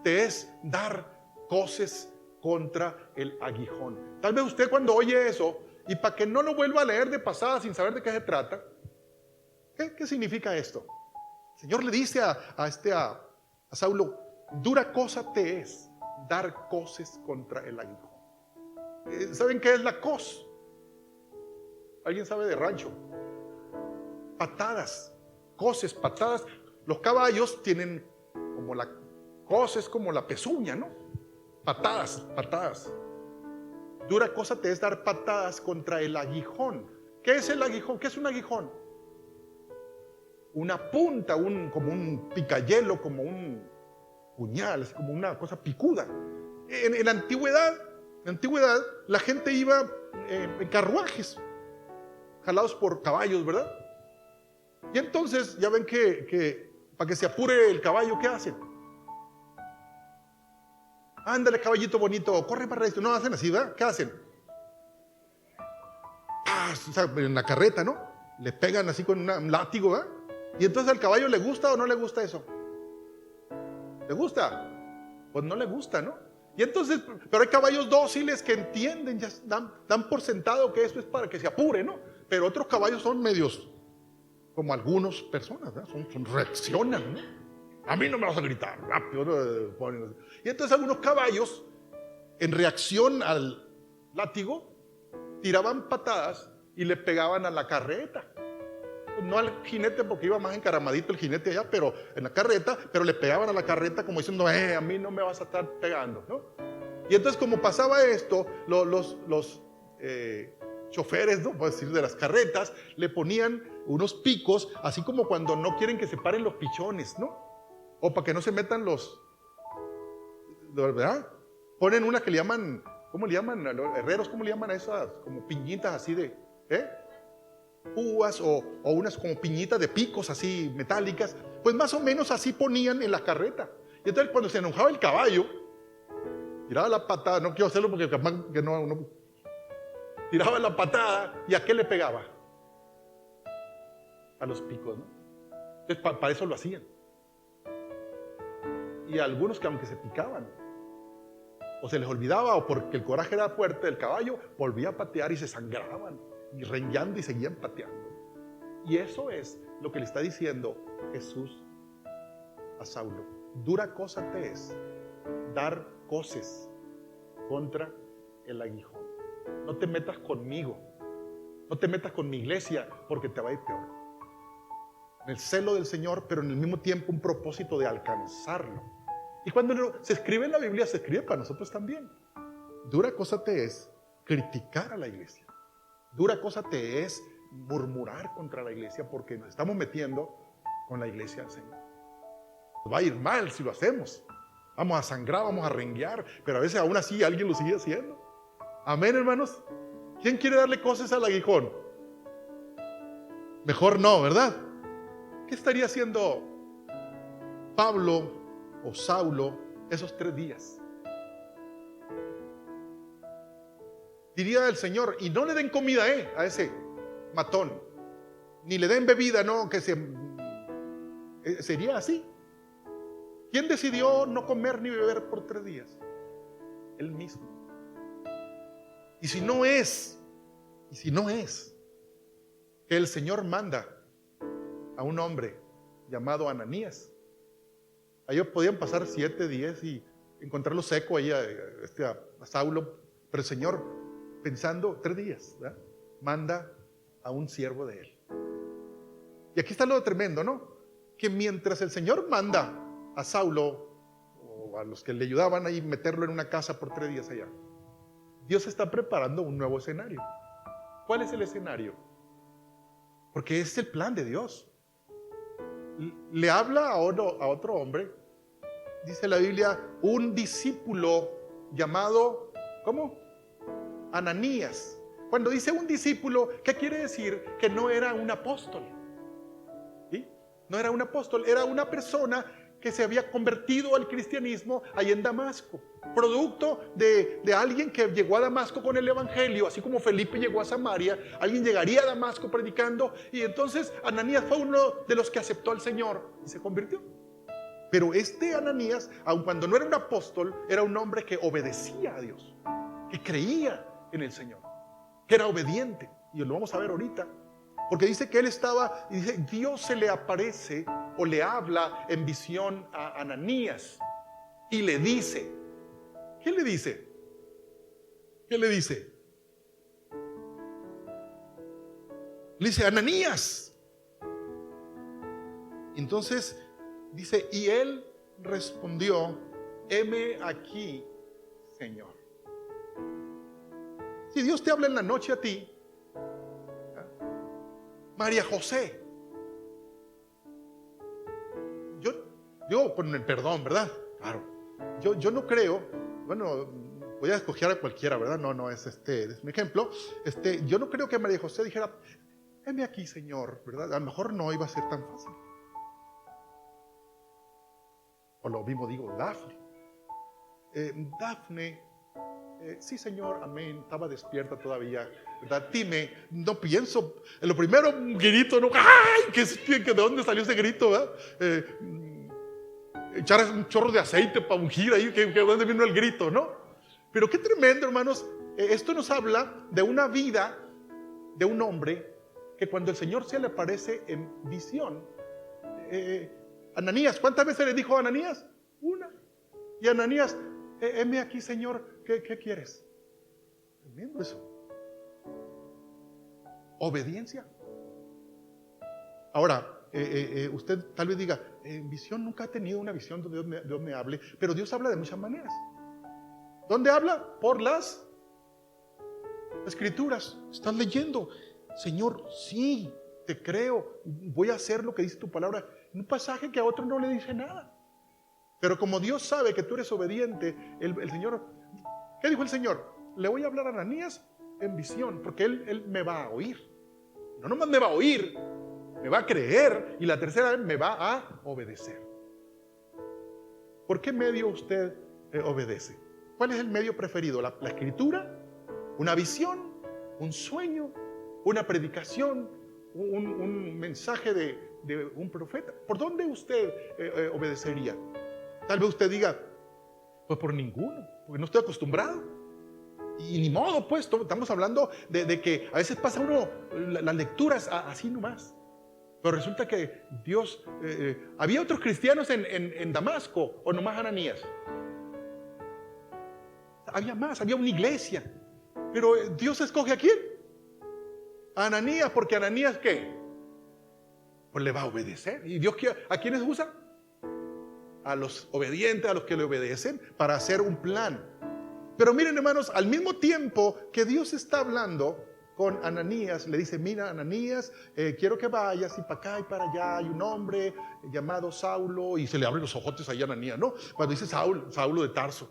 te es dar coces contra el aguijón. Tal vez usted cuando oye eso, y para que no lo vuelva a leer de pasada sin saber de qué se trata, ¿qué significa esto? El Señor le dice a Saulo, dura cosa te es dar coces contra el aguijón. ¿Saben qué es la cos? ¿Alguien sabe de rancho? Patadas, coces, patadas. Los caballos tienen como la cos, es como la pezuña, ¿no? Patadas. Dura cosa te es dar patadas contra el aguijón. ¿Qué es el aguijón? ¿Qué es un aguijón? Una punta, como un picayelo, como un puñal, es como una cosa picuda. En la antigüedad, la gente iba en carruajes, jalados por caballos, ¿verdad? Y entonces, ya ven que para que se apure el caballo, ¿qué hacen? Ándale, caballito bonito, corre para esto. No hacen así, ¿verdad? ¿Qué hacen? O sea, en la carreta, ¿no? Le pegan así con un látigo, ¿verdad? Y entonces al caballo le gusta o no le gusta eso. ¿Le gusta? Pues no le gusta, ¿no? Y entonces, pero hay caballos dóciles que entienden, ya dan por sentado que esto es para que se apure, ¿no? Pero otros caballos son medios, como algunas personas, ¿verdad? Reaccionan, ¿no? A mí no me vas a gritar rápido, ¿no? Y entonces algunos caballos, en reacción al látigo, tiraban patadas y le pegaban a la carreta. No al jinete, porque iba más encaramadito el jinete allá, pero en la carreta, pero le pegaban a la carreta como diciendo, a mí no me vas a estar pegando, ¿no? Y entonces, como pasaba esto, los choferes, ¿no? Puedo decir, de las carretas, le ponían unos picos, así como cuando no quieren que se paren los pichones, ¿no? O para que no se metan ¿verdad? Ponen unas que le llaman, ¿cómo le llaman? Los herreros, ¿cómo le llaman a esas? Como piñitas así de, púas o unas como piñitas de picos así metálicas. Pues más o menos así ponían en la carreta. Y entonces cuando se enojaba el caballo, tiraba la patada, no quiero hacerlo porque capaz que no tiraba la patada, ¿y a qué le pegaba? A los picos, ¿no? Entonces para eso lo hacían. Y algunos que aunque se picaban, o se les olvidaba, o porque el coraje era fuerte del caballo, volvía a patear y se sangraban, y rengueando y seguían pateando. Y eso es lo que le está diciendo Jesús a Saulo. Dura cosa te es dar coces contra el aguijón. No te metas conmigo, no te metas con mi iglesia, porque te va a ir peor. en el celo del Señor, pero en el mismo tiempo un propósito de alcanzarlo. Y cuando se escribe en la Biblia, se escribe para nosotros también. Dura cosa te es criticar a la iglesia. Dura cosa te es murmurar contra la iglesia, porque nos estamos metiendo con la iglesia del Señor. Nos va a ir mal si lo hacemos. Vamos a sangrar, vamos a renguear, pero a veces aún así alguien lo sigue haciendo. Amén, hermanos. ¿Quién quiere darle cosas al aguijón? Mejor no, ¿verdad? ¿Qué estaría haciendo Pablo o Saulo esos 3 días? Diría el Señor, y no le den comida a ese matón, ni le den bebida, no, que sería así. ¿Quién decidió no comer ni beber por 3 días? Él mismo. Y si no es que el Señor manda a un hombre llamado Ananías, ellos podían pasar 7 días y encontrarlo seco ahí a Saulo, pero el Señor, pensando 3 días, ¿verdad?, manda a un siervo de él. Y aquí está lo tremendo, ¿no? Que mientras el Señor manda a Saulo o a los que le ayudaban ahí meterlo en una casa por 3 días allá, Dios está preparando un nuevo escenario. ¿Cuál es el escenario? Porque es el plan de Dios. Le habla a otro hombre, dice la Biblia, un discípulo llamado, ¿cómo? Ananías. Cuando dice un discípulo, ¿qué quiere decir? Que no era un apóstol. ¿Sí? No era un apóstol, era una persona que se había convertido al cristianismo ahí en Damasco, producto de alguien que llegó a Damasco con el evangelio, así como Felipe llegó a Samaria. Alguien llegaría a Damasco predicando, y entonces Ananías fue uno de los que aceptó al Señor y se convirtió. Pero este Ananías, aun cuando no era un apóstol, era un hombre que obedecía a Dios, que creía en el Señor, que era obediente, y lo vamos a ver ahorita. Porque dice que él estaba, y dice, Dios se le aparece o le habla en visión a Ananías y le dice, ¿qué le dice? ¿Qué le dice? Le dice, Ananías. Entonces dice, y él respondió, heme aquí, Señor. Si Dios te habla en la noche a ti, María José, yo con el perdón, ¿verdad? Claro, yo no creo, bueno, voy a escoger a cualquiera, ¿verdad? No es es un ejemplo. Yo no creo que María José dijera, heme aquí, Señor, ¿verdad? A lo mejor no iba a ser tan fácil. O lo mismo digo, Dafne. Dafne, sí, Señor, amén, estaba despierta todavía, ¿verdad? Dime, no pienso, en lo primero, un grito, ¿no? ¡Ay! ¿De dónde salió ese grito, verdad? Echar un chorro de aceite para ungir ahí, que dónde vino el grito, ¿no? Pero qué tremendo, hermanos. Esto nos habla de una vida de un hombre que cuando el Señor se le aparece en visión, Ananías, ¿cuántas veces le dijo a Ananías? Una. Y Ananías, heme aquí, Señor, ¿qué quieres? Tremendo eso. Obediencia. Ahora, usted tal vez diga, en visión nunca he tenido una visión donde Dios me hable, pero Dios habla de muchas maneras. ¿Dónde habla? Por las Escrituras. Estás leyendo, Señor, sí, te creo, voy a hacer lo que dice tu palabra. Un pasaje que a otro no le dice nada. Pero como Dios sabe que tú eres obediente, el Señor, ¿qué dijo el Señor? Le voy a hablar a Ananías en visión, porque él me va a oír. No nomás me va a oír, me va a creer, y la tercera vez me va a obedecer. ¿Por qué medio usted obedece? ¿Cuál es el medio preferido? ¿La Escritura? ¿Una visión? ¿Un sueño? ¿Una predicación? ¿Un mensaje de un profeta? ¿Por dónde usted obedecería? Tal vez usted diga, pues por ninguno, porque no estoy acostumbrado. Y ni modo, pues, estamos hablando de que a veces pasa uno las lecturas así nomás. Pero resulta que Dios, ¿había otros cristianos en Damasco o nomás Ananías? Había más, había una iglesia. Pero Dios escoge a quién? A Ananías, porque Ananías, ¿qué? pues le va a obedecer. ¿Y Dios a quiénes usa? A los obedientes, a los que le obedecen, para hacer un plan. Pero miren, hermanos, al mismo tiempo que Dios está hablando con Ananías, le dice: mira, Ananías, quiero que vayas, y para acá y para allá hay un hombre llamado Saulo, y se le abren los ojotes ahí a Ananías, ¿no? Cuando dice Saulo de Tarso,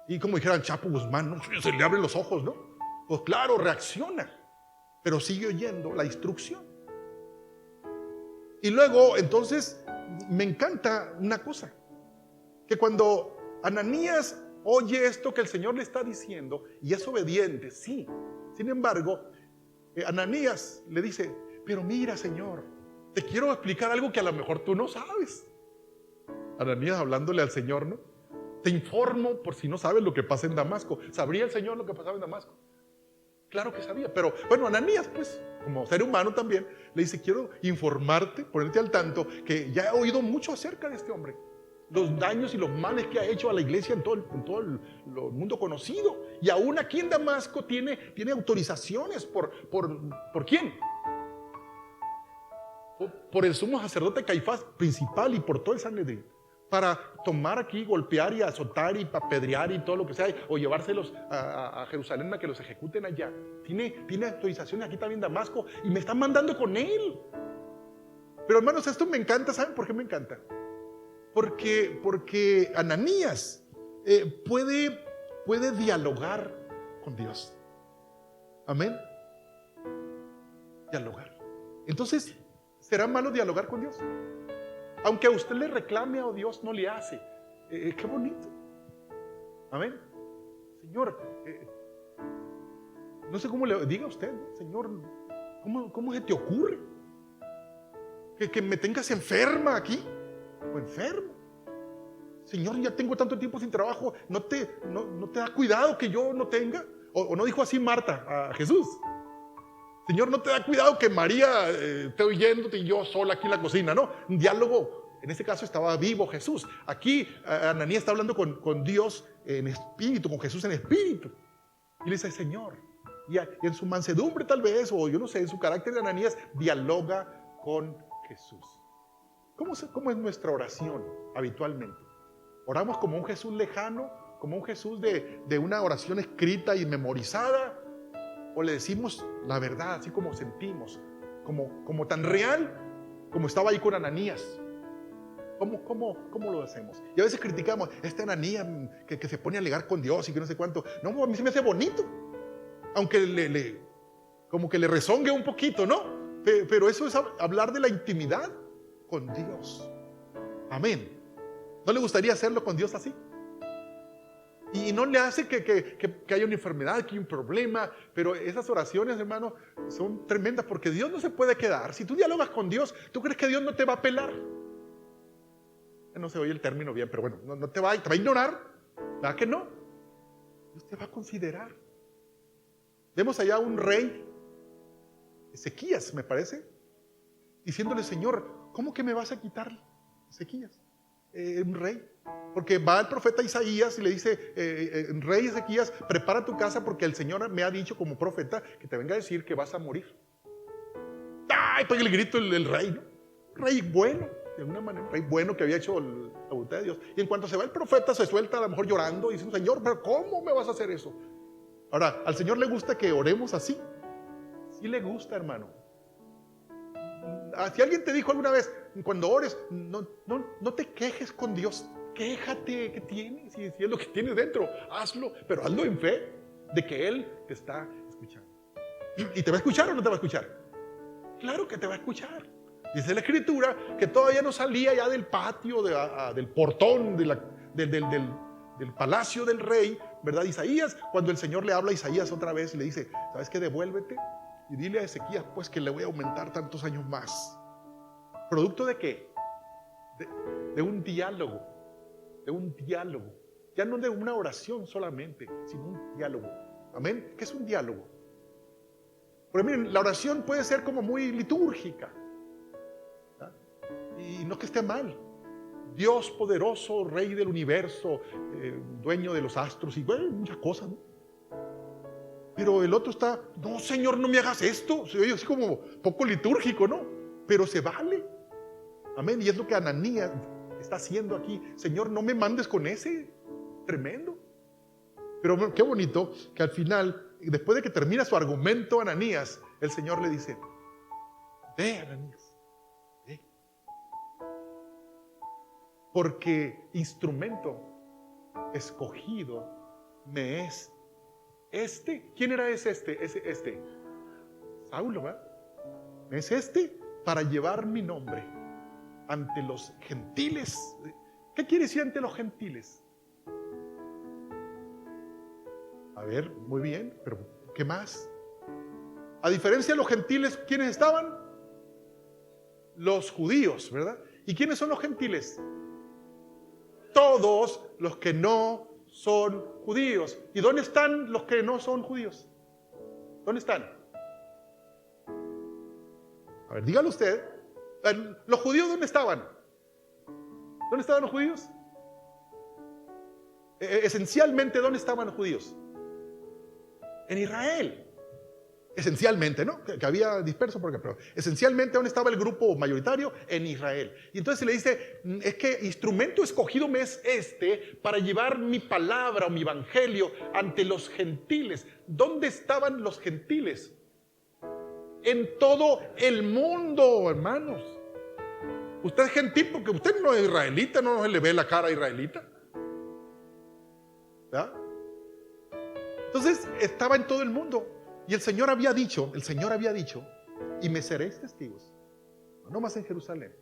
y como dijeran Chapo Guzmán, ¿no? Se le abren los ojos, ¿no? Pues claro, reacciona, pero sigue oyendo la instrucción. Y luego, entonces, me encanta una cosa, que cuando Ananías oye esto que el Señor le está diciendo y es obediente, sí. Sin embargo, Ananías le dice: pero mira, Señor, te quiero explicar algo que a lo mejor tú no sabes. Ananías hablándole al Señor, ¿no? Te informo por si no sabes lo que pasa en Damasco. ¿Sabría el Señor lo que pasaba en Damasco? Claro que sabía, pero bueno, Ananías, pues, como ser humano también, le dice: quiero informarte, ponerte al tanto, que ya he oído mucho acerca de este hombre, los daños y los males que ha hecho a la iglesia en todo el mundo conocido. Y aún aquí en Damasco tiene autorizaciones ¿por quién? Por el sumo sacerdote Caifás principal y por todo el Sanedrín, para tomar aquí, golpear y azotar y apedrear y todo lo que sea, o llevárselos a Jerusalén a que los ejecuten allá. Tiene autorizaciones aquí también en Damasco, y me están mandando con él. Pero hermanos, esto me encanta. ¿Saben por qué me encanta? Porque Ananías puede dialogar con Dios. Amén. Dialogar. Entonces, ¿será malo dialogar con Dios? Aunque a usted le reclame a Dios, no le hace. Qué bonito. Amén. Señor, no sé cómo le diga a usted, Señor, ¿cómo se te ocurre que me tengas enferma aquí o enfermo? Señor, ya tengo tanto tiempo sin trabajo, ¿no te da cuidado que yo no tenga? ¿O no dijo así Marta a Jesús? Señor, ¿no te da cuidado que María esté oyéndote y yo sola aquí en la cocina? No, un diálogo. En este caso estaba vivo Jesús. Aquí Ananías está hablando con Dios en espíritu, con Jesús en espíritu. Y le dice: Señor, y en su mansedumbre tal vez, o yo no sé, en su carácter de Ananías, dialoga con Jesús. ¿Cómo es nuestra oración habitualmente? ¿Oramos como un Jesús lejano, como un Jesús de una oración escrita y memorizada? ¿O le decimos la verdad, así como sentimos, como tan real como estaba ahí con Ananías? ¿Cómo lo hacemos? Y a veces criticamos, este Ananías que se pone a alegar con Dios y que no sé cuánto. No, a mí se me hace bonito, aunque como que le rezongue un poquito, ¿no? Pero eso es hablar de la intimidad con Dios. Amén. ¿No le gustaría hacerlo con Dios así? Y no le hace que haya una enfermedad, que haya un problema. Pero esas oraciones, hermano, son tremendas, porque Dios no se puede quedar. Si tú dialogas con Dios, ¿tú crees que Dios no te va a pelar? No se oye el término bien, pero bueno, no te va a ignorar. ¿Verdad que no? Dios te va a considerar. Vemos allá un rey, Ezequías, me parece, diciéndole: Señor, ¿cómo que me vas a quitar Ezequías? Un rey. Porque va el profeta Isaías y le dice: rey Ezequías, prepara tu casa, porque el Señor me ha dicho como profeta que te venga a decir que vas a morir. ¡Ay! Pega el grito el rey, ¿no? Rey bueno, de alguna manera, rey bueno que había hecho la voluntad de Dios. Y en cuanto se va el profeta, se suelta a lo mejor llorando y dice: Señor, pero ¿cómo me vas a hacer eso? Ahora, ¿al Señor le gusta que oremos así? Sí le gusta, hermano. Si alguien te dijo alguna vez, cuando ores, no te quejes con Dios. Quéjate, ¿qué tienes? Si es lo que tienes dentro, hazlo, pero hazlo en fe de que Él te está escuchando. ¿Y te va a escuchar o no te va a escuchar? Claro que te va a escuchar. Dice la Escritura que todavía no salía ya del patio, del portón, del palacio del rey, ¿verdad? Isaías, cuando el Señor le habla a Isaías otra vez y le dice: ¿sabes qué? Devuélvete y dile a Ezequías, pues, que le voy a aumentar tantos años más. ¿Producto de qué? De un diálogo. De un diálogo. Ya no de una oración solamente, sino un diálogo. Amén. ¿Qué es un diálogo? Porque miren, la oración puede ser como muy litúrgica, ¿verdad? Y no que esté mal. Dios poderoso, Rey del universo, dueño de los astros y bueno, muchas cosas, ¿no? Pero el otro está: no, Señor, no me hagas esto. Se oye así como poco litúrgico, ¿no? pero se vale. Amén. Y es lo que Ananías está haciendo aquí. Señor, no me mandes con ese tremendo. Pero qué bonito que al final, después de que termina su argumento Ananías, el Señor le dice: ve, Ananías, ve. Porque instrumento escogido me es este. ¿Quién era este? Saulo, ¿verdad? Es para llevar mi nombre ante los gentiles. ¿Qué quiere decir ante los gentiles? A ver, muy bien, pero ¿qué más? A diferencia de los gentiles, ¿quiénes estaban? Los judíos, ¿verdad? ¿Y quiénes son los gentiles? Todos los que no son judíos. ¿Y dónde están los que no son judíos? ¿Dónde están? A ver, dígalo usted. ¿Los judíos dónde estaban? ¿Dónde estaban los judíos? Esencialmente, ¿dónde estaban los judíos? En Israel. Esencialmente, ¿no? Que había disperso por acá, pero esencialmente, ¿dónde estaba el grupo mayoritario? En Israel. Y entonces se le dice: es que instrumento escogido me es para llevar mi palabra o mi evangelio ante los gentiles. ¿Dónde estaban los gentiles? En todo el mundo, hermanos. Usted es gentil porque usted no es israelita, no se le ve la cara israelita, ¿verdad? Entonces estaba en todo el mundo. Y el Señor había dicho, y me seréis testigos, no nomás en Jerusalén,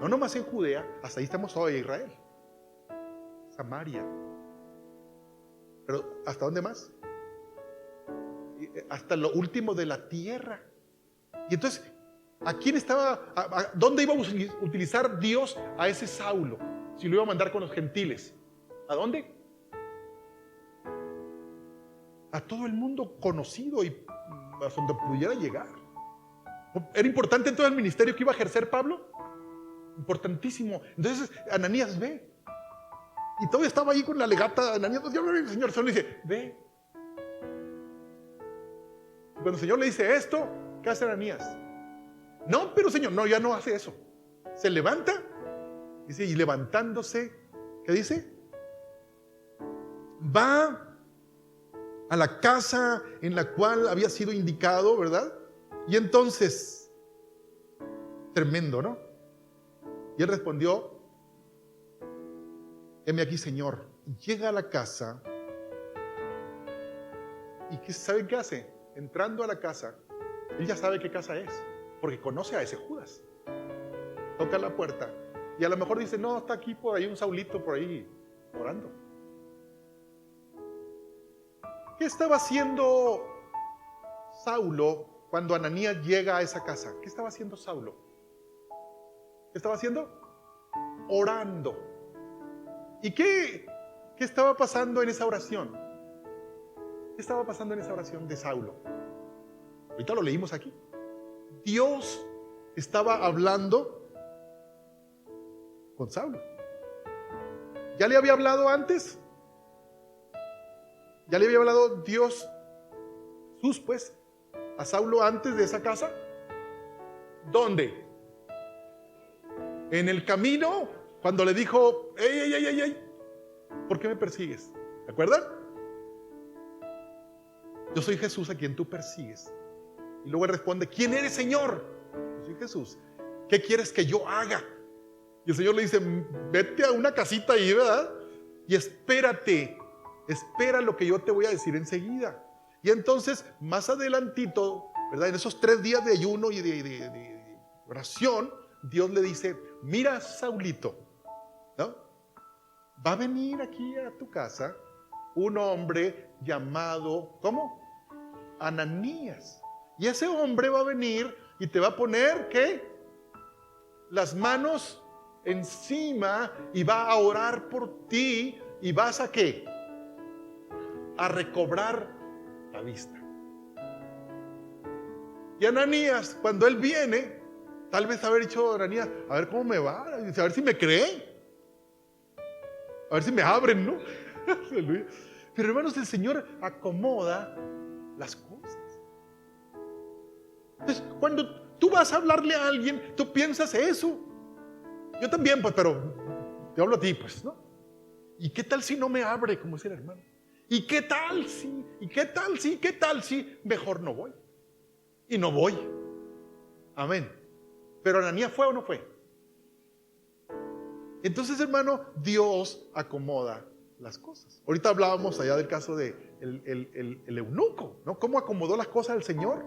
no nomás en Judea, hasta ahí estamos hoy, Israel, Samaria, pero ¿hasta dónde más? Hasta lo último de la tierra. Y entonces, ¿a quién estaba? ¿Dónde iba a utilizar Dios a ese Saulo? Si lo iba a mandar con los gentiles, ¿a dónde? A todo el mundo conocido y a donde pudiera llegar. ¿Era importante entonces el ministerio que iba a ejercer Pablo? Importantísimo. Entonces Ananías ve. Y todavía estaba ahí con la legata. Ananías, el Señor solo le dice: ve. Y cuando el Señor le dice esto, ¿qué hace Ananías? No, pero Señor, no, ya no hace eso. Se levanta, dice, y levantándose, ¿qué dice? Va a la casa en la cual había sido indicado, ¿verdad? Y entonces, tremendo, ¿no? Y él respondió: heme aquí, Señor. Llega a la casa. ¿Y sabe qué hace? Entrando a la casa, él ya sabe qué casa es, porque conoce a ese Judas. Toca la puerta y a lo mejor dice: no, está aquí por ahí un Saulito por ahí orando. ¿Qué estaba haciendo Saulo cuando Ananías llega a esa casa? ¿Qué estaba haciendo Saulo? ¿Qué estaba haciendo? Orando. ¿Y qué estaba pasando en esa oración? ¿Qué estaba pasando en esa oración de Saulo? Ahorita lo leímos aquí. Dios estaba hablando con Saulo. ¿Ya le había hablado antes? ¿Ya le había hablado Dios, Jesús, pues, a Saulo antes de esa casa? ¿Dónde? En el camino, cuando le dijo: ¡Ey! ¿Por qué me persigues? ¿Te acuerdan? Yo soy Jesús a quien tú persigues. Y luego él responde: ¿quién eres, Señor? Yo soy Jesús. ¿Qué quieres que yo haga? Y el Señor le dice: vete a una casita ahí, ¿verdad? Y espérate. Espera lo que yo te voy a decir enseguida. Y entonces, más adelantito, ¿verdad? En esos 3 días de ayuno y de oración, Dios le dice: mira, Saulito, ¿no? Va a venir aquí a tu casa un hombre llamado, ¿cómo? Ananías. Y ese hombre va a venir y te va a poner, ¿qué? Las manos encima y va a orar por ti y vas a, ¿qué? A recobrar la vista. Y Ananías, cuando él viene, tal vez haber dicho Ananías: a ver cómo me va, a ver si me creen, a ver si me abren, ¿no? Pero hermanos, el Señor acomoda las cosas. Entonces, cuando tú vas a hablarle a alguien, tú piensas eso. Yo también, pues, pero te hablo a ti, pues, ¿no? ¿Y qué tal si no me abre, como decía el hermano? ¿Y qué tal si? ¿Y qué tal si? ¿Qué tal si? Mejor no voy. Y no voy. Amén. Pero Ananías, ¿fue o no fue? Entonces, hermano, Dios acomoda las cosas. Ahorita hablábamos allá del caso de el eunuco, ¿no? Cómo acomodó las cosas el Señor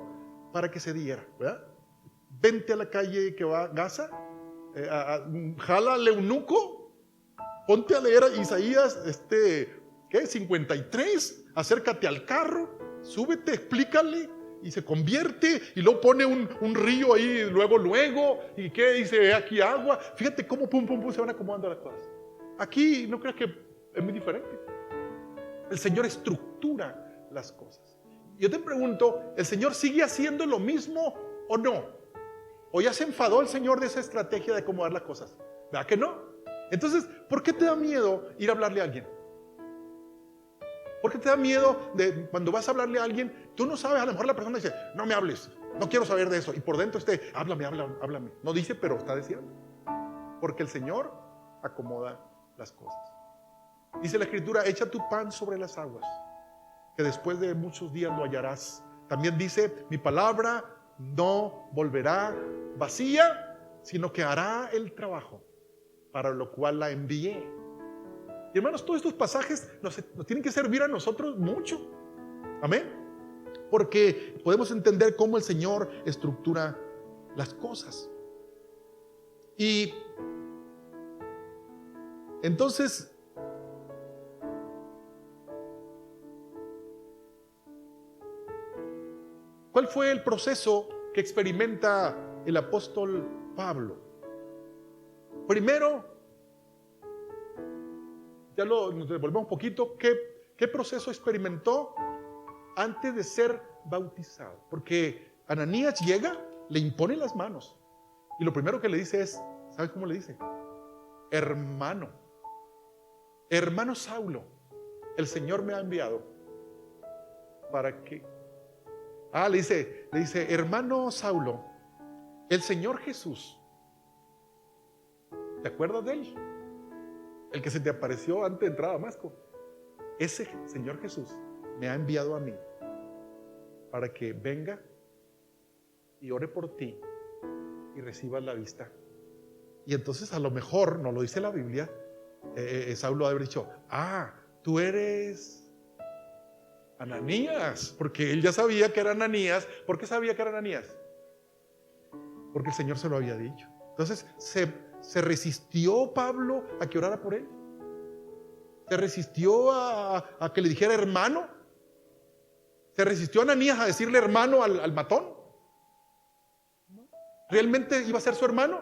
para que se diera, ¿verdad? Vente a la calle que va a Gaza, jala al eunuco, ponte a leer a Isaías, ¿qué? 53, acércate al carro, súbete, explícale, y se convierte, y luego pone un río ahí, luego, y ¿qué dice? Aquí agua. Fíjate cómo pum, se van acomodando las cosas. Aquí no creas que es muy diferente. El Señor estructura las cosas. Yo te pregunto, ¿el Señor sigue haciendo lo mismo o no? ¿O ya se enfadó el Señor de esa estrategia de acomodar las cosas? ¿Verdad que no? Entonces, ¿por qué te da miedo ir a hablarle a alguien? ¿Por qué te da miedo de cuando vas a hablarle a alguien? Tú no sabes, a lo mejor la persona dice, no me hables, no quiero saber de eso. Y por dentro háblame. No dice, pero está diciendo. Porque el Señor acomoda las cosas. Dice la Escritura, echa tu pan sobre las aguas, que después de muchos días lo hallarás. También dice, mi palabra no volverá vacía, sino que hará el trabajo para lo cual la envié. Y hermanos, todos estos pasajes nos tienen que servir a nosotros mucho. Amén. Porque podemos entender cómo el Señor estructura las cosas. Y entonces, ¿cuál fue el proceso que experimenta el apóstol Pablo? Primero, nos devolvemos un poquito, ¿qué proceso experimentó antes de ser bautizado? Porque Ananías llega, le impone las manos, y lo primero que le dice es, ¿sabes cómo le dice? Hermano Saulo, el Señor me ha enviado para que... le dice, hermano Saulo, el Señor Jesús, ¿te acuerdas de él? El que se te apareció antes de entrar a Damasco. Ese Señor Jesús me ha enviado a mí para que venga y ore por ti y recibas la vista. Y entonces a lo mejor, no lo dice la Biblia, Saulo ha de haber dicho, tú eres Ananías, porque él ya sabía que era Ananías. ¿Por qué sabía que era Ananías? Porque el Señor se lo había dicho. Entonces se resistió Pablo a que orara por él. Se resistió a que le dijera hermano. Se resistió Ananías a decirle hermano al matón. ¿Realmente iba a ser su hermano?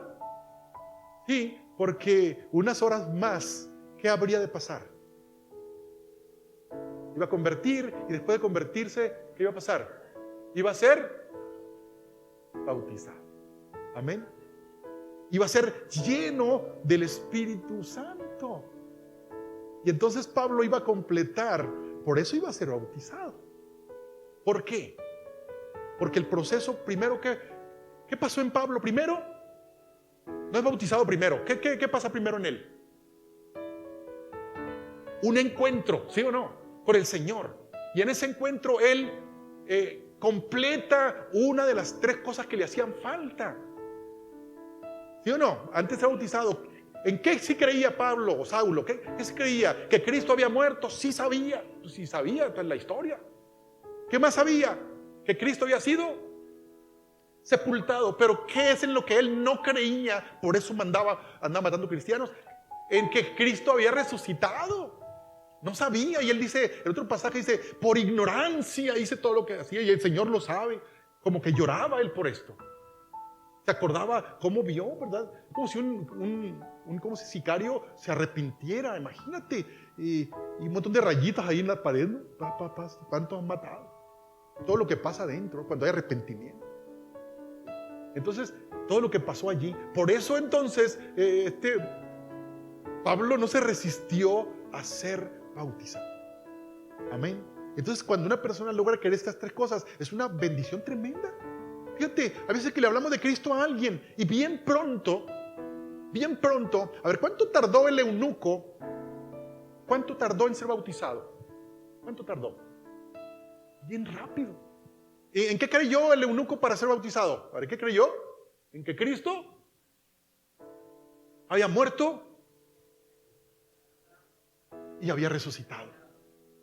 Sí, porque unas horas más, ¿qué habría de pasar? Iba a convertir, y después de convertirse, ¿qué iba a pasar? Iba a ser bautizado. Amén. Iba a ser lleno del Espíritu Santo. Y entonces Pablo iba a completar, por eso iba a ser bautizado. ¿Por qué? Porque el proceso primero, ¿qué pasó en Pablo? Primero, no es bautizado primero. ¿Qué pasa primero en él? Un encuentro, ¿sí o no? Con el Señor. Y en ese encuentro él completa una de las 3 cosas que le hacían falta. ¿Sí o no? Antes de ser bautizado, ¿en qué sí creía Pablo o Saulo? ¿Qué se creía? ¿Que Cristo había muerto? Sí sabía. Pues sí sabía, esta es la historia. ¿Qué más sabía? Que Cristo había sido sepultado. Pero ¿qué es en lo que él no creía? Por eso andaba matando cristianos. En que Cristo había resucitado. No sabía. Y él dice, el otro pasaje dice, por ignorancia hice todo lo que hacía. Y el Señor lo sabe. Como que lloraba él por esto. Se acordaba cómo vio, ¿verdad? Como si como si sicario se arrepintiera. Imagínate. Y un montón de rayitas ahí en la pared, ¿no? ¿Cuántos han matado? Todo lo que pasa adentro cuando hay arrepentimiento. Entonces, todo lo que pasó allí. Por eso entonces, Pablo no se resistió a ser bautizado. Amén. Entonces, cuando una persona logra querer estas 3 cosas, es una bendición tremenda. Fíjate, a veces que le hablamos de Cristo a alguien y bien pronto, a ver, ¿cuánto tardó el eunuco? ¿Cuánto tardó en ser bautizado? ¿Cuánto tardó? Bien rápido. ¿En qué creyó el eunuco para ser bautizado? A ver, ¿qué creyó? En que Cristo había muerto y había resucitado.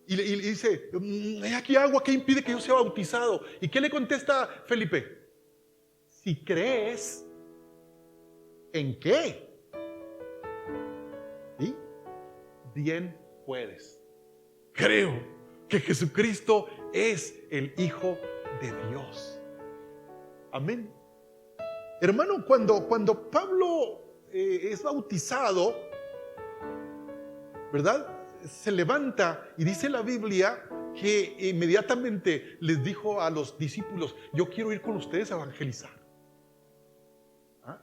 Y dice, ¿hay aquí agua que impide que yo sea bautizado? ¿Y qué le contesta Felipe? Si crees, ¿en qué? ¿Sí? Bien puedes. Creo que Jesucristo es el Hijo de Dios. Amén. Hermano, cuando Pablo es bautizado, ¿verdad? Se levanta y dice la Biblia que inmediatamente les dijo a los discípulos, yo quiero ir con ustedes a evangelizar.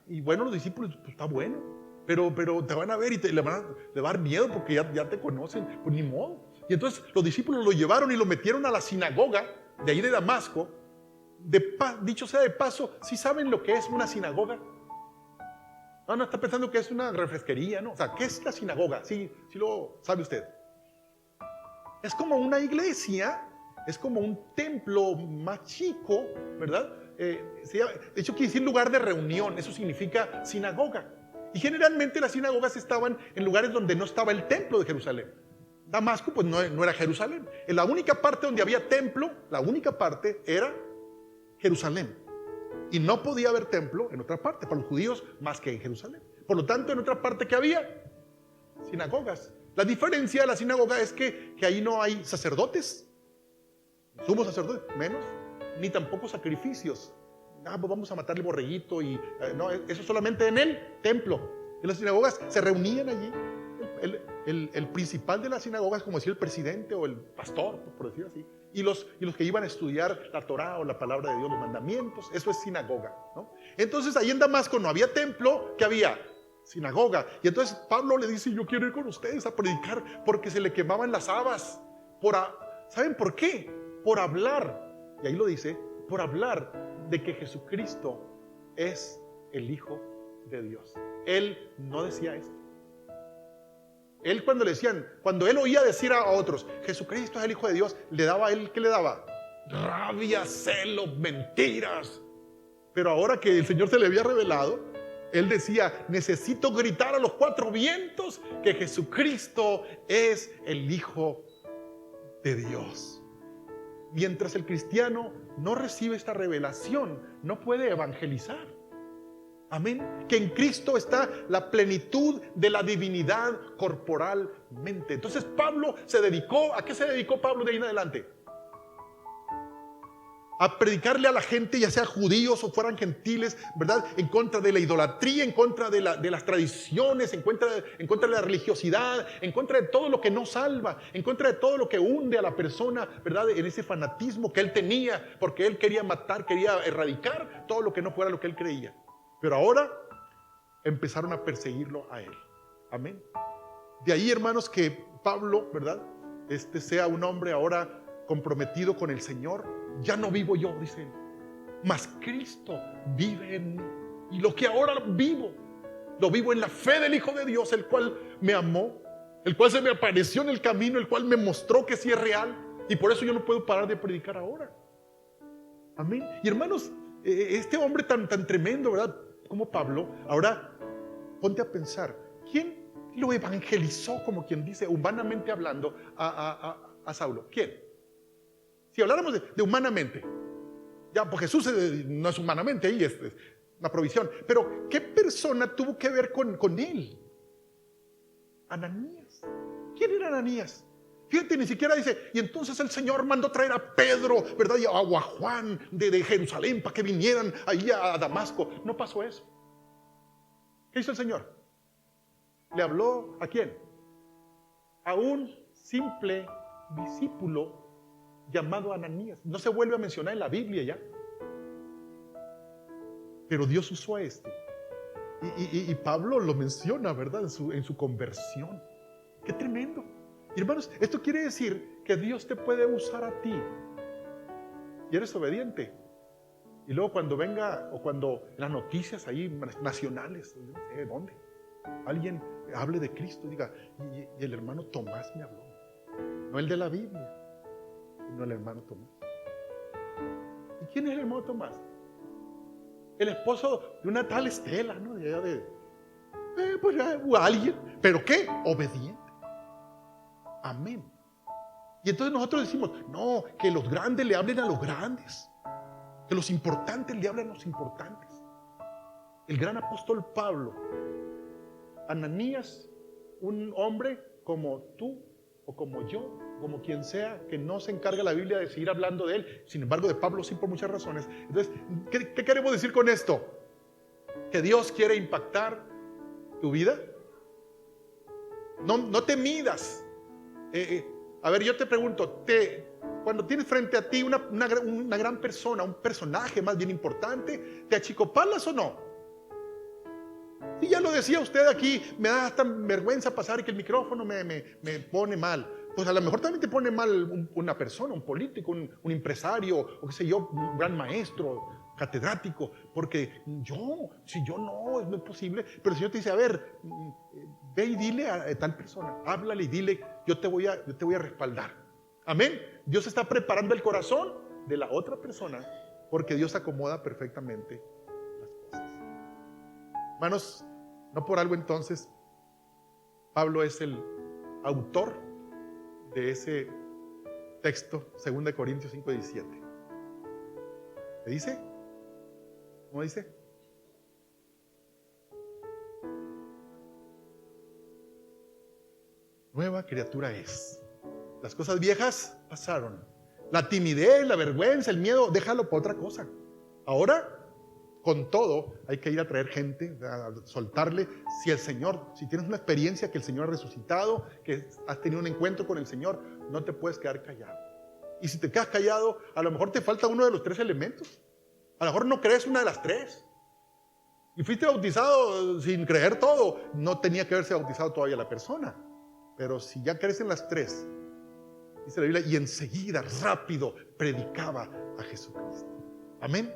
Y bueno, los discípulos, pues está bueno, pero te van a ver y le va a dar miedo porque ya te conocen, pues ni modo. Y entonces los discípulos lo llevaron y lo metieron a la sinagoga de ahí de Damasco. Dicho sea de paso, ¿sí saben lo que es una sinagoga? No está pensando que es una refresquería, ¿no? O sea, ¿qué es la sinagoga? Sí lo sabe usted. Es como una iglesia, es como un templo más chico, ¿verdad? De hecho, quiere decir lugar de reunión, eso significa sinagoga. Y generalmente las sinagogas estaban en lugares donde no estaba el templo de Jerusalén. Damasco, pues no era Jerusalén. En la única parte donde había templo, la única parte era Jerusalén. Y no podía haber templo en otra parte para los judíos más que en Jerusalén. Por lo tanto, en otra parte que había sinagogas. La diferencia de la sinagoga es que ahí no hay sacerdotes, sumos sacerdotes, menos, ni tampoco sacrificios. Pues vamos a matar el borreguito y no, eso solamente en el templo. En las sinagogas se reunían allí. El principal de la sinagoga es como decir el presidente o el pastor, por decir así. Y los que iban a estudiar la Torá o la palabra de Dios, los mandamientos, eso es sinagoga, ¿no? Entonces ahí en Damasco no había templo, ¿qué había? Sinagoga. Y entonces Pablo le dice, yo quiero ir con ustedes a predicar porque se le quemaban las habas. ¿Saben por qué? Por hablar, y ahí lo dice, por hablar de que Jesucristo es el Hijo de Dios. Él no decía esto. Él cuando él oía decir a otros, Jesucristo es el Hijo de Dios, le daba a él, ¿qué le daba? Rabia, celos, mentiras. Pero ahora que el Señor se le había revelado, él decía, necesito gritar a los cuatro vientos que Jesucristo es el Hijo de Dios. Mientras el cristiano no recibe esta revelación, no puede evangelizar. Amén. Que en Cristo está la plenitud de la divinidad corporalmente. Entonces Pablo se dedicó, ¿a qué se dedicó Pablo de ahí en adelante? A predicarle a la gente, ya sea judíos o fueran gentiles, ¿verdad? En contra de la idolatría, en contra de las tradiciones, en contra de la religiosidad, en contra de todo lo que no salva, en contra de todo lo que hunde a la persona, ¿verdad? En ese fanatismo que él tenía, porque él quería matar, quería erradicar todo lo que no fuera lo que él creía. Pero ahora empezaron a perseguirlo a él. Amén. De ahí, hermanos, que Pablo, ¿verdad? Sea un hombre ahora comprometido con el Señor. Ya no vivo yo, dice él, mas Cristo vive en mí. Y lo que ahora vivo, lo vivo en la fe del Hijo de Dios, el cual me amó, el cual se me apareció en el camino, el cual me mostró que sí es real. Y por eso yo no puedo parar de predicar ahora. Amén. Y hermanos, este hombre tan tremendo, ¿verdad? Como Pablo, ahora ponte a pensar, ¿quién lo evangelizó, como quien dice, humanamente hablando, a Saulo? ¿Quién? Si habláramos de humanamente, ya, pues Jesús no es humanamente, ahí es una provisión, pero ¿qué persona tuvo que ver con él? Ananías. ¿Quién era Ananías? Fíjate, ni siquiera dice, y entonces el Señor mandó traer a Pedro, ¿verdad? Y a Juan de Jerusalén para que vinieran ahí a Damasco. No pasó eso. ¿Qué hizo el Señor? Le habló ¿a quién? A un simple discípulo llamado Ananías. No se vuelve a mencionar en la Biblia ya. Pero Dios usó a este. Y Pablo lo menciona, ¿verdad? En su conversión. ¡Qué tremendo! Y hermanos, esto quiere decir que Dios te puede usar a ti. Y eres obediente. Y luego cuando venga, o cuando las noticias ahí nacionales, yo no sé dónde, alguien hable de Cristo, diga, y el hermano Tomás me habló. No el de la Biblia, sino el hermano Tomás. ¿Y quién es el hermano Tomás? El esposo de una tal Estela, ¿no? Pues alguien, ¿pero qué? Obediente. Amén. Y entonces nosotros decimos, no, que los grandes le hablen a los grandes, que los importantes le hablen a los importantes. El gran apóstol Pablo, Ananías, un hombre como tú o como yo, como quien sea, que no se encarga la Biblia de seguir hablando de él, sin embargo de Pablo sí, por muchas razones. Entonces, ¿qué queremos decir con esto? Que Dios quiere impactar tu vida. No te midas. A ver, yo te pregunto, cuando tienes frente a ti una gran persona, un personaje más bien importante, ¿te achicopalas o no? Y ya lo decía usted aquí, me da hasta vergüenza pasar y que el micrófono me pone mal. Pues a lo mejor también te pone mal una persona, un político, un empresario, o qué sé yo, un gran maestro, catedrático, porque si yo no es posible. Pero el Señor te dice, a ver, ve y dile a tal persona, háblale y dile, yo te voy a respaldar. Amén. Dios está preparando el corazón de la otra persona, porque Dios acomoda perfectamente las cosas. Hermanos, no por algo entonces Pablo es el autor de ese texto, 2 Corintios 5:17. ¿Qué dice? ¿Cómo dice? Nueva criatura es. Las cosas viejas pasaron. La timidez, la vergüenza, el miedo, déjalo para otra cosa. Ahora, con todo, hay que ir a traer gente, a soltarle. Si tienes una experiencia que el Señor ha resucitado, que has tenido un encuentro con el Señor, no te puedes quedar callado. Y si te quedas callado, a lo mejor te falta uno de los 3 elementos. A lo mejor no crees una de las 3. Y fuiste bautizado sin creer todo. No tenía que haberse bautizado todavía la persona. Pero si ya crees en las 3, dice la Biblia, y enseguida, rápido, predicaba a Jesucristo. Amén.